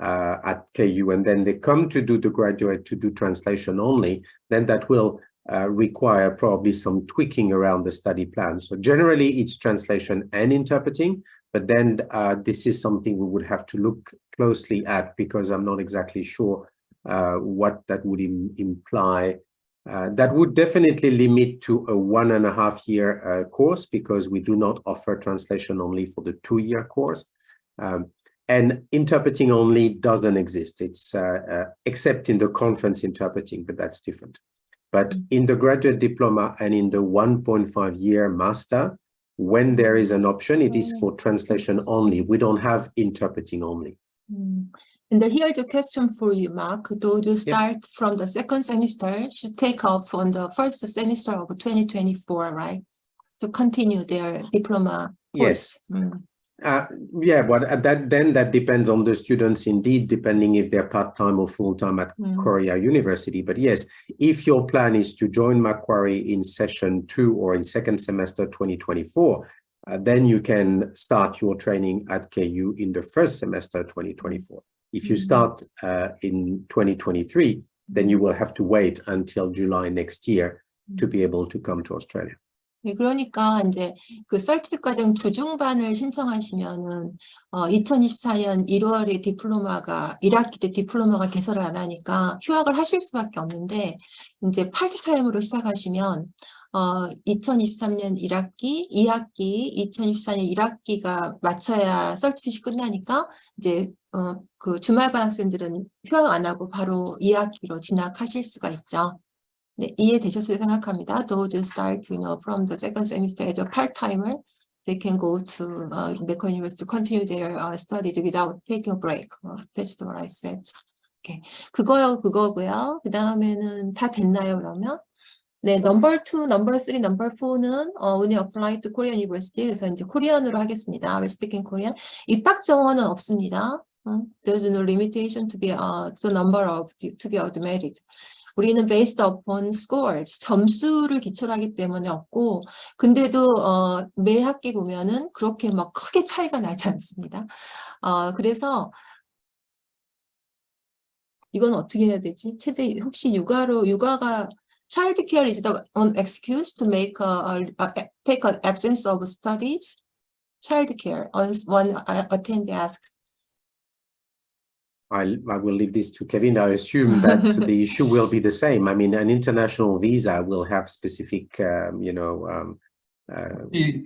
at KU, and then they come to do the graduate to do translation only, then that will require probably some tweaking around the study plan. So generally it's translation and interpreting, but then this is something we would have to look closely at, because I'm not exactly sure what that would imply. That would definitely limit to a 1.5-year course, because we do not offer translation only for the 2-year course. And interpreting only doesn't exist. It's except in the conference interpreting, but that's different. But in the graduate diploma and in the 1.5-year master, when there is an option, it is for translation only. We don't have interpreting only. And here's a question for you, Mark. Those who start from the second semester should take off on the first semester of 2024, right? To continue their diploma course. Yes. Yeah, but that depends on the students indeed, depending if they're part-time or full-time at Korea University. But yes, if your plan is to join Macquarie in session 2 or in second semester 2024, then you can start your training at KU in the first semester 2024. If you start in 2023, then you will have to wait until July next year to be able to come to Australia. 네, 그러니까 이제 그 설티핏 과정 주중반을 신청하시면은 2024년 1월에 디플로마가 1학기 때 디플로마가 개설을 안 하니까 휴학을 하실 수밖에 없는데, 이제 파트타임으로 시작하시면 2023년 1학기, 2학기, 2024년 1학기가 맞춰야 설티핏이 끝나니까 이제 그 주말반 학생들은 휴학 안 하고 바로 2학기로 진학하실 수가 있죠. 네, 이해되셨을 생각합니다. Those who start, from the second semester as a part-timer, they can go to Macquarie University to continue their studies without taking a break. That's what I said. Okay. 그거고요. 그 다음에는 다 됐나요, 그러면? 네, number 2, number 3, number 4는 when you apply to Korean University, 그래서 이제 코리안으로 하겠습니다. We're speaking Korean. 입학 정원은 없습니다. There's no limitation to be the number of to be admitted. 우리는 based upon scores, 점수를 기초로 하기 때문에 없고, 근데도 매 학기 보면은 그렇게 막 크게 차이가 나지 않습니다. 그래서 이건 어떻게 해야 되지? 최대 혹시 육아가 child care is the an excuse to make take an absence of studies? Child care, one attendee asked. I will leave this to Kevin. I assume that the issue will be the same. I mean, an international visa will have specific,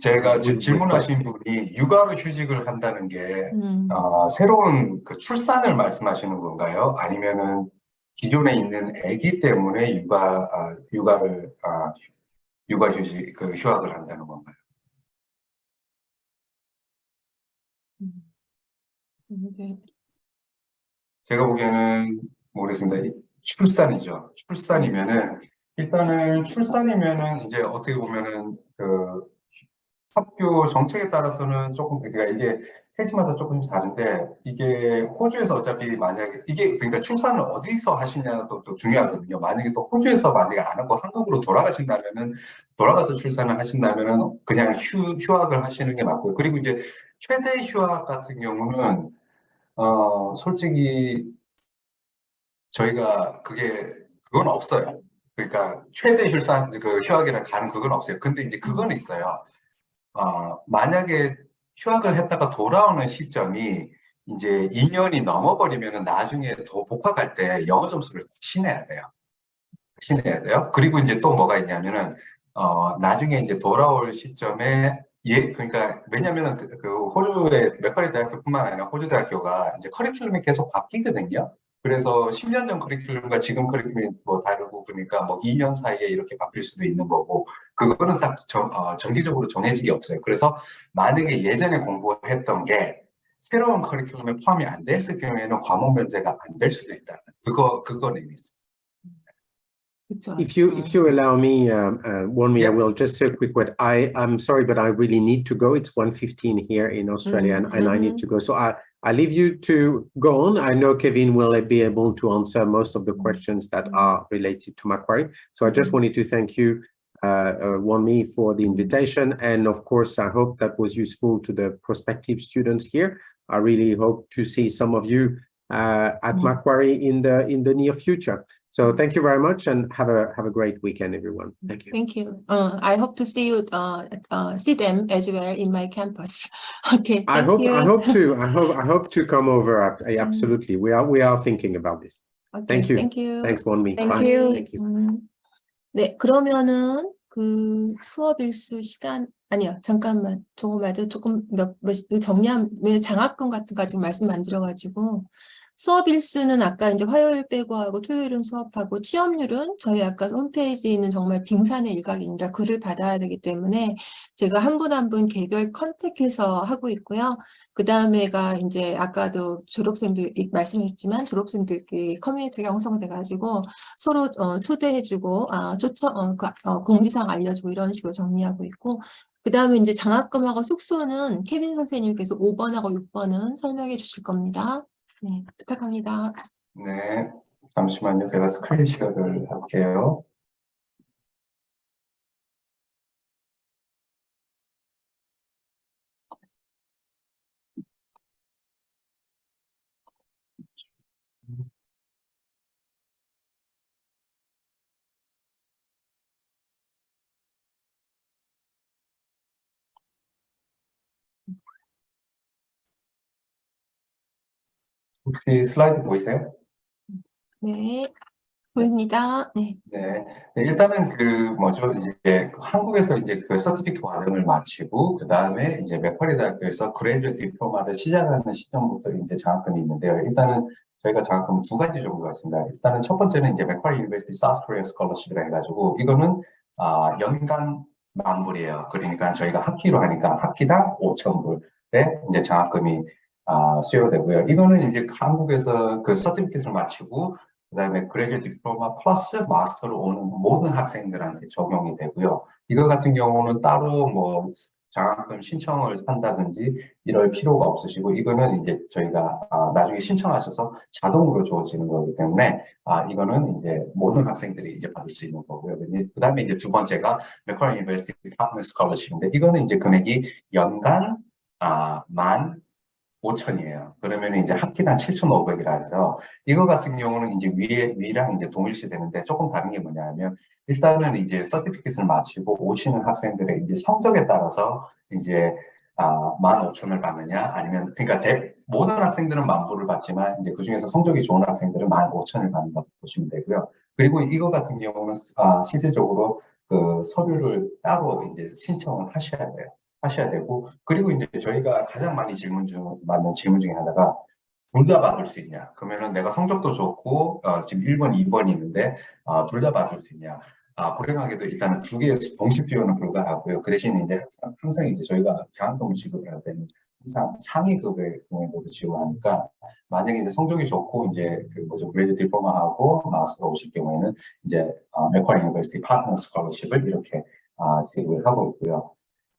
제가 지금 질문하신 분이 육아로 휴직을 한다는 게 새로운 그 출산을 말씀하시는 건가요? 아니면은 기존에 있는 아기 때문에 육아 휴직 휴학을 한다는 건가요? 제가 보기에는 모르겠습니다. 출산이죠. 출산이면은 이제 어떻게 보면은 그 학교 정책에 따라서는 조금, 그러니까 이게 케이스마다 조금씩 다른데, 이게 호주에서 어차피 만약에 이게 그러니까 출산을 어디서 하시냐도 또 중요하거든요. 만약에 또 호주에서 만약에 안 하고 한국으로 돌아가서 출산을 하신다면은 그냥 휴학을 하시는 게 맞고요. 그리고 이제 최대 휴학 같은 경우는 솔직히 저희가 그건 없어요. 그러니까 최대 휴학이랑 가는 그건 없어요. 근데 이제 그건 있어요. 만약에 휴학을 했다가 돌아오는 시점이 이제 2년이 넘어버리면은 나중에 더 복학할 때 영어 점수를 신해야 돼요. 그리고 이제 또 뭐가 있냐면은 나중에 이제 돌아올 시점에 그러니까 왜냐면은 그 호주의 맥쿼리 대학교뿐만 아니라 호주 대학교가 이제 커리큘럼이 계속 바뀌거든요. 그래서 10년 전 커리큘럼과 지금 커리큘럼이 뭐 다르고, 그러니까 뭐 2년 사이에 이렇게 바뀔 수도 있는 거고, 그거는 딱 정기적으로 정해진 게 없어요. 그래서 만약에 예전에 공부했던 게 새로운 커리큘럼에 포함이 안 됐을 경우에는 과목 면제가 안 될 수도 있다. 그건 의미 있습니다. If you allow me, Wonmi, I will just say a quick word. I'm sorry, but I really need to go. It's 1:15 here in Australia, and I need to go. So I leave you to go on. I know Kevin will be able to answer most of the questions that are related to Macquarie. So I just wanted to thank you, Wonmi, for the invitation. And of course, I hope that was useful to the prospective students here. I really hope to see some of you at Macquarie in the near future. So thank you very much, and have a great weekend, everyone. Thank you. Thank you. I hope to see you, see them as well in my campus. Okay. I hope to come over. Absolutely, we are thinking about this. 오케이, Thank you. 땡큐. Thanks, Wonmi. Thank Bye. you. Thank you. 네, 그러면은 그 수업 일수 시간 아니요, 잠깐만. 조금 정리하면 왜냐면 장학금 같은 거 아직 말씀 안 드려가지고 수업 일수는 아까 이제 화요일 빼고 하고 토요일은 수업하고 취업률은 저희 아까 홈페이지에 있는 정말 빙산의 일각입니다. 글을 받아야 되기 때문에 제가 한 분 한 분 개별 컨택해서 하고 있고요. 그 다음에가 이제 아까도 졸업생들 말씀하셨지만 졸업생들끼리 커뮤니티가 형성돼가지고 서로 초대해주고 공지사항 알려주고 이런 식으로 정리하고 있고 그 다음에 이제 장학금하고 숙소는 케빈 선생님께서 5번하고 6번은 설명해 주실 겁니다. 네, 부탁합니다. 네, 잠시만요. 제가 스크린 쉐어를 할게요. 혹시 슬라이드 보이세요? 네, 보입니다. 네. 네, 네, 일단은 이제 한국에서 이제 그 서티피케이트 과정을 마치고 그 다음에 이제 맥쿼리 대학교에서 그레이드 디플로마를 시작하는 시점부터 이제 장학금이 있는데요. 일단은 저희가 장학금 두 가지 종류가 있습니다. 일단은 첫 번째는 이제 맥쿼리 유니버시티 사우스 코리아 스콜러십이라 해가지고 이거는 연간 만불이에요. 그러니까 저희가 학기로 하니까 학기당 5,000불의 이제 장학금이 수여되고요. 이거는 이제 한국에서 그 서티피케이트를 마치고 그다음에 그레이드 디플로마 플러스 마스터로 오는 모든 학생들한테 적용이 되고요. 이거 같은 경우는 따로 뭐 장학금 신청을 한다든지 이럴 필요가 없으시고 이거는 이제 저희가 나중에 신청하셔서 자동으로 주어지는 거기 때문에 이거는 이제 모든 학생들이 이제 받을 수 있는 거고요. 그다음에 이제 두 번째가 맥쿼리 유니버시티 파트너 스콜러십인데 이거는 이제 금액이 연간 15,000이에요. 그러면 이제 학기당 7,500이라 해서 이거 같은 경우는 이제 위랑 이제 동일시 되는데 조금 다른 게 뭐냐면 일단은 이제 서티피케이트를 마치고 오시는 학생들의 이제 성적에 따라서 이제 15,000을 받느냐 아니면 그러니까 모든 학생들은 만불을 받지만 이제 그 중에서 성적이 좋은 학생들은 15,000을 받는다고 보시면 되고요. 그리고 이거 같은 경우는 실질적으로 그 서류를 따로 이제 신청을 하셔야 되고 그리고 이제 저희가 가장 많이 받는 질문 중에 하나가 둘 다 받을 수 있냐? 그러면은 내가 성적도 좋고 지금 1번, 2번이 있는데 둘 다 받을 수 있냐? 불행하게도 일단은 두 개의 동시 비용은 불가하고요. 그 대신 이제 항상 이제 저희가 장학금을 지급해야 되는 항상 상위급의 경우에도 지급하니까 만약에 이제 성적이 좋고 이제 그레이드 디플로마하고 마스터 오실 경우에는 이제 맥쿼리 유니버시티 파트너 스콜러십을 이렇게 지급을 하고 있고요.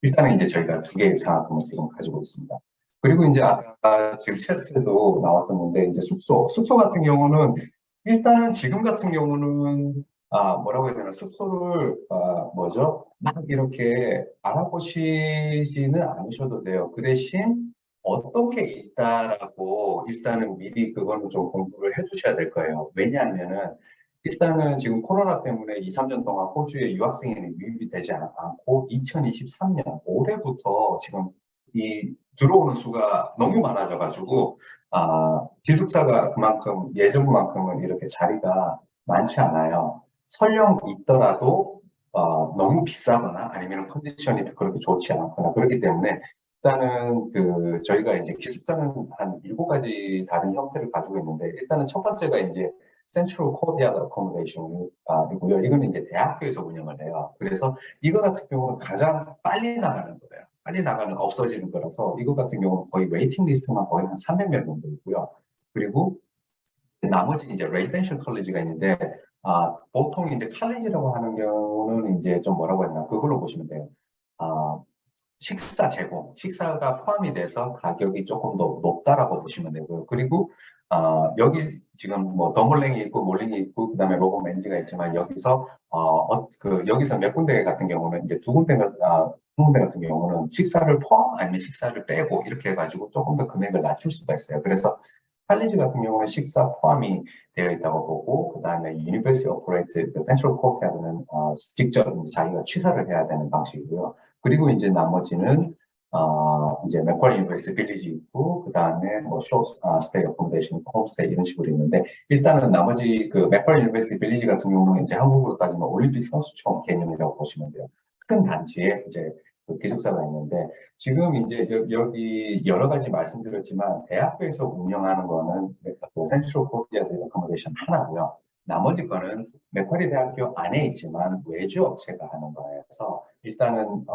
일단은 이제 저희가 두 개의 장학금을 지금 가지고 있습니다. 그리고 이제 아까 지금 챗에도 나왔었는데 이제 숙소 같은 경우는 일단은 지금 같은 경우는 뭐라고 해야 되나 숙소를 막 이렇게 알아보시지는 않으셔도 돼요. 그 대신 어떤 게 있다라고 일단은 미리 그거는 좀 공부를 해두셔야 될 거예요. 왜냐하면은 일단은 지금 코로나 때문에 2, 3년 동안 호주에 유학생이 유입이 되지 않고 2023년 올해부터 지금 이 들어오는 수가 너무 많아져가지고 기숙사가 그만큼 예전만큼은 이렇게 자리가 많지 않아요. 설령 있더라도 너무 비싸거나 아니면 컨디션이 그렇게 좋지 않거나 그렇기 때문에 일단은 저희가 이제 기숙사는 한 7가지 다른 형태를 가지고 있는데 일단은 첫 번째가 이제 센트럴 코리아 어코모데이션이고요. 이거는 이제 대학교에서 운영을 해요. 그래서 이거 같은 경우는 가장 빨리 나가는 거예요. 빨리 나가는 없어지는 거라서 이거 같은 경우는 거의 웨이팅 리스트만 거의 한 300명 정도 있고요. 그리고 나머지 이제 레지던셜 컬리지가 있는데 보통 이제 칼리지라고 하는 경우는 이제 좀 뭐라고 했나 그걸로 보시면 돼요. 식사가 포함이 돼서 가격이 조금 더 높다라고 보시면 되고요. 그리고 여기 지금 뭐 덤블링이 있고 몰링이 있고 그다음에 로봇맨지가 있지만 여기서 여기서 몇 군데 같은 경우는 이제 한 군데 같은 경우는 식사를 포함 아니면 식사를 빼고 이렇게 해가지고 조금 더 금액을 낮출 수가 있어요. 그래서 칼리지 같은 경우는 식사 포함이 되어 있다고 보고 그다음에 유니버시티 오퍼레이트 센트럴 코트하고는 직접 자기가 취사를 해야 되는 방식이고요. 그리고 이제 나머지는 이제 맥쿼리 유니버시티 빌리지 있고, 그 다음에 뭐 스테이 어코모데이션, 홈스테이 이런 식으로 있는데, 일단은 나머지 그 맥쿼리 유니버시티 빌리지 같은 경우는 이제 한국으로 따지면 올림픽 선수촌 개념이라고 보시면 돼요. 큰 단지에 이제 그 기숙사가 있는데, 지금 이제 여기 여러 가지 말씀드렸지만, 대학교에서 운영하는 거는 그 센트럴 코리아 어코모데이션 하나고요. 나머지 거는 맥쿼리 대학교 안에 있지만 외주 업체가 하는 거여서, 일단은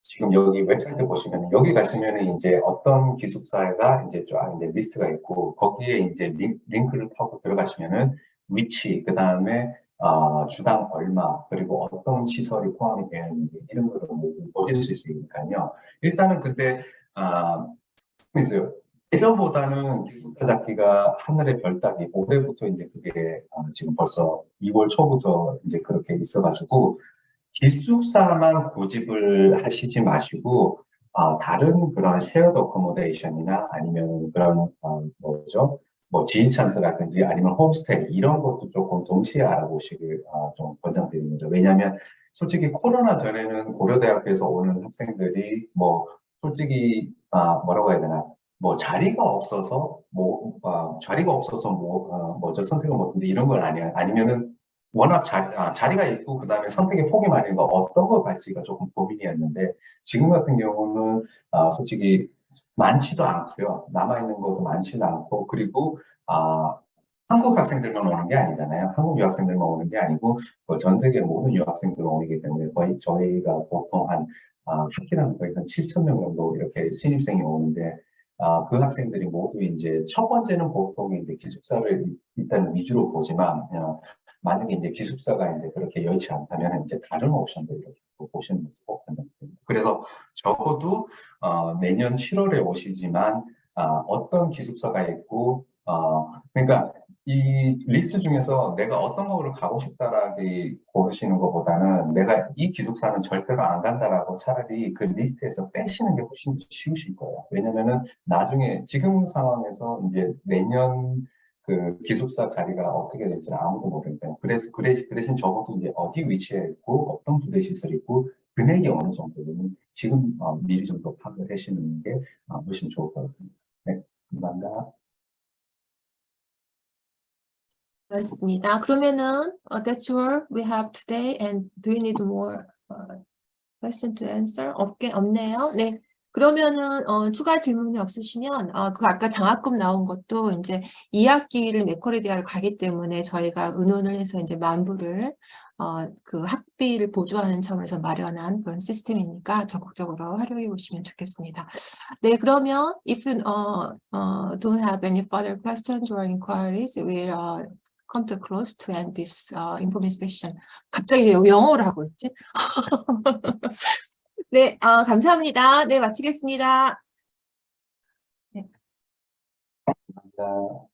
지금 여기 웹사이트 보시면 여기 가시면은 이제 어떤 기숙사가 이제 쫙 이제 리스트가 있고, 거기에 이제 링크를 타고 들어가시면은 위치, 그 다음에 주당 얼마, 그리고 어떤 시설이 포함이 되어 있는지 이런 거를 보실 수 있으니까요. 일단은 근데 있어요. 예전보다는 기숙사 잡기가 하늘의 별 따기, 올해부터 이제 그게 지금 벌써 2월 초부터 이제 그렇게 있어가지고, 기숙사만 고집을 하시지 마시고, 다른 그런 쉐어드 어코모데이션이나 아니면 그런, 뭐죠? 뭐 지인 찬스라든지 아니면 홈스테이 이런 것도 조금 동시에 알아보시길 좀 권장드립니다. 왜냐하면 솔직히 코로나 전에는 고려대학교에서 오는 학생들이 뭐 솔직히 뭐라고 해야 되나, 뭐 자리가 없어서 뭐죠 선택을 못했는데 이런 건 아니면은 워낙 자리가 있고 그다음에 선택의 폭이 많으니까 어떤 걸 갈지가 조금 고민이었는데, 지금 같은 경우는 솔직히 많지도 않고요. 남아있는 것도 많지도 않고, 그리고 한국 학생들만 오는 게 아니잖아요. 한국 유학생들만 오는 게 아니고 전 세계 모든 유학생들 오기 때문에 거의 저희가 보통 한 학기당 거의 한 7,000명 정도 이렇게 신입생이 오는데, 그 학생들이 모두 이제 첫 번째는 보통 이제 기숙사를 일단 위주로 보지만, 만약에 이제 기숙사가 이제 그렇게 여의치 않다면 이제 다른 옵션들 이렇게 보시는 모습 꼭 권장드립니다. 그래서 적어도 내년 7월에 오시지만 어떤 기숙사가 있고, 그러니까 이 리스트 중에서 내가 어떤 거를 가고 싶다라기 고르시는 것보다는 내가 이 기숙사는 절대로 안 간다라고 차라리 그 리스트에서 빼시는 게 훨씬 쉬우실 거예요. 왜냐면은 나중에 지금 상황에서 이제 내년 그 기숙사 자리가 어떻게 될지는 아무도 모르니까요. 그래서 그 대신 적어도 이제 어디 위치에 있고 어떤 부대 시설이 있고 금액이 어느 정도는 지금 미리 좀 더 파악을 하시는 게 훨씬 좋을 것 같습니다. 네, 감사합니다. 맞습니다. 그러면은 that's all we have today. And do you need more question to answer? 없네요. 네. 그러면은 추가 질문이 없으시면 그 아까 장학금 나온 것도 이제 2학기를 맥쿼리 대학을 가기 때문에 저희가 의논을 해서 이제 만불을 그 학비를 보조하는 차원에서 마련한 그런 시스템이니까 적극적으로 활용해 보시면 좋겠습니다. 네, 그러면 if you don't have any further questions or inquiries, we'll come to close to end this information session. 갑자기 왜 영어를 하고 있지? 네, 감사합니다. 네, 마치겠습니다. 네. 감사합니다.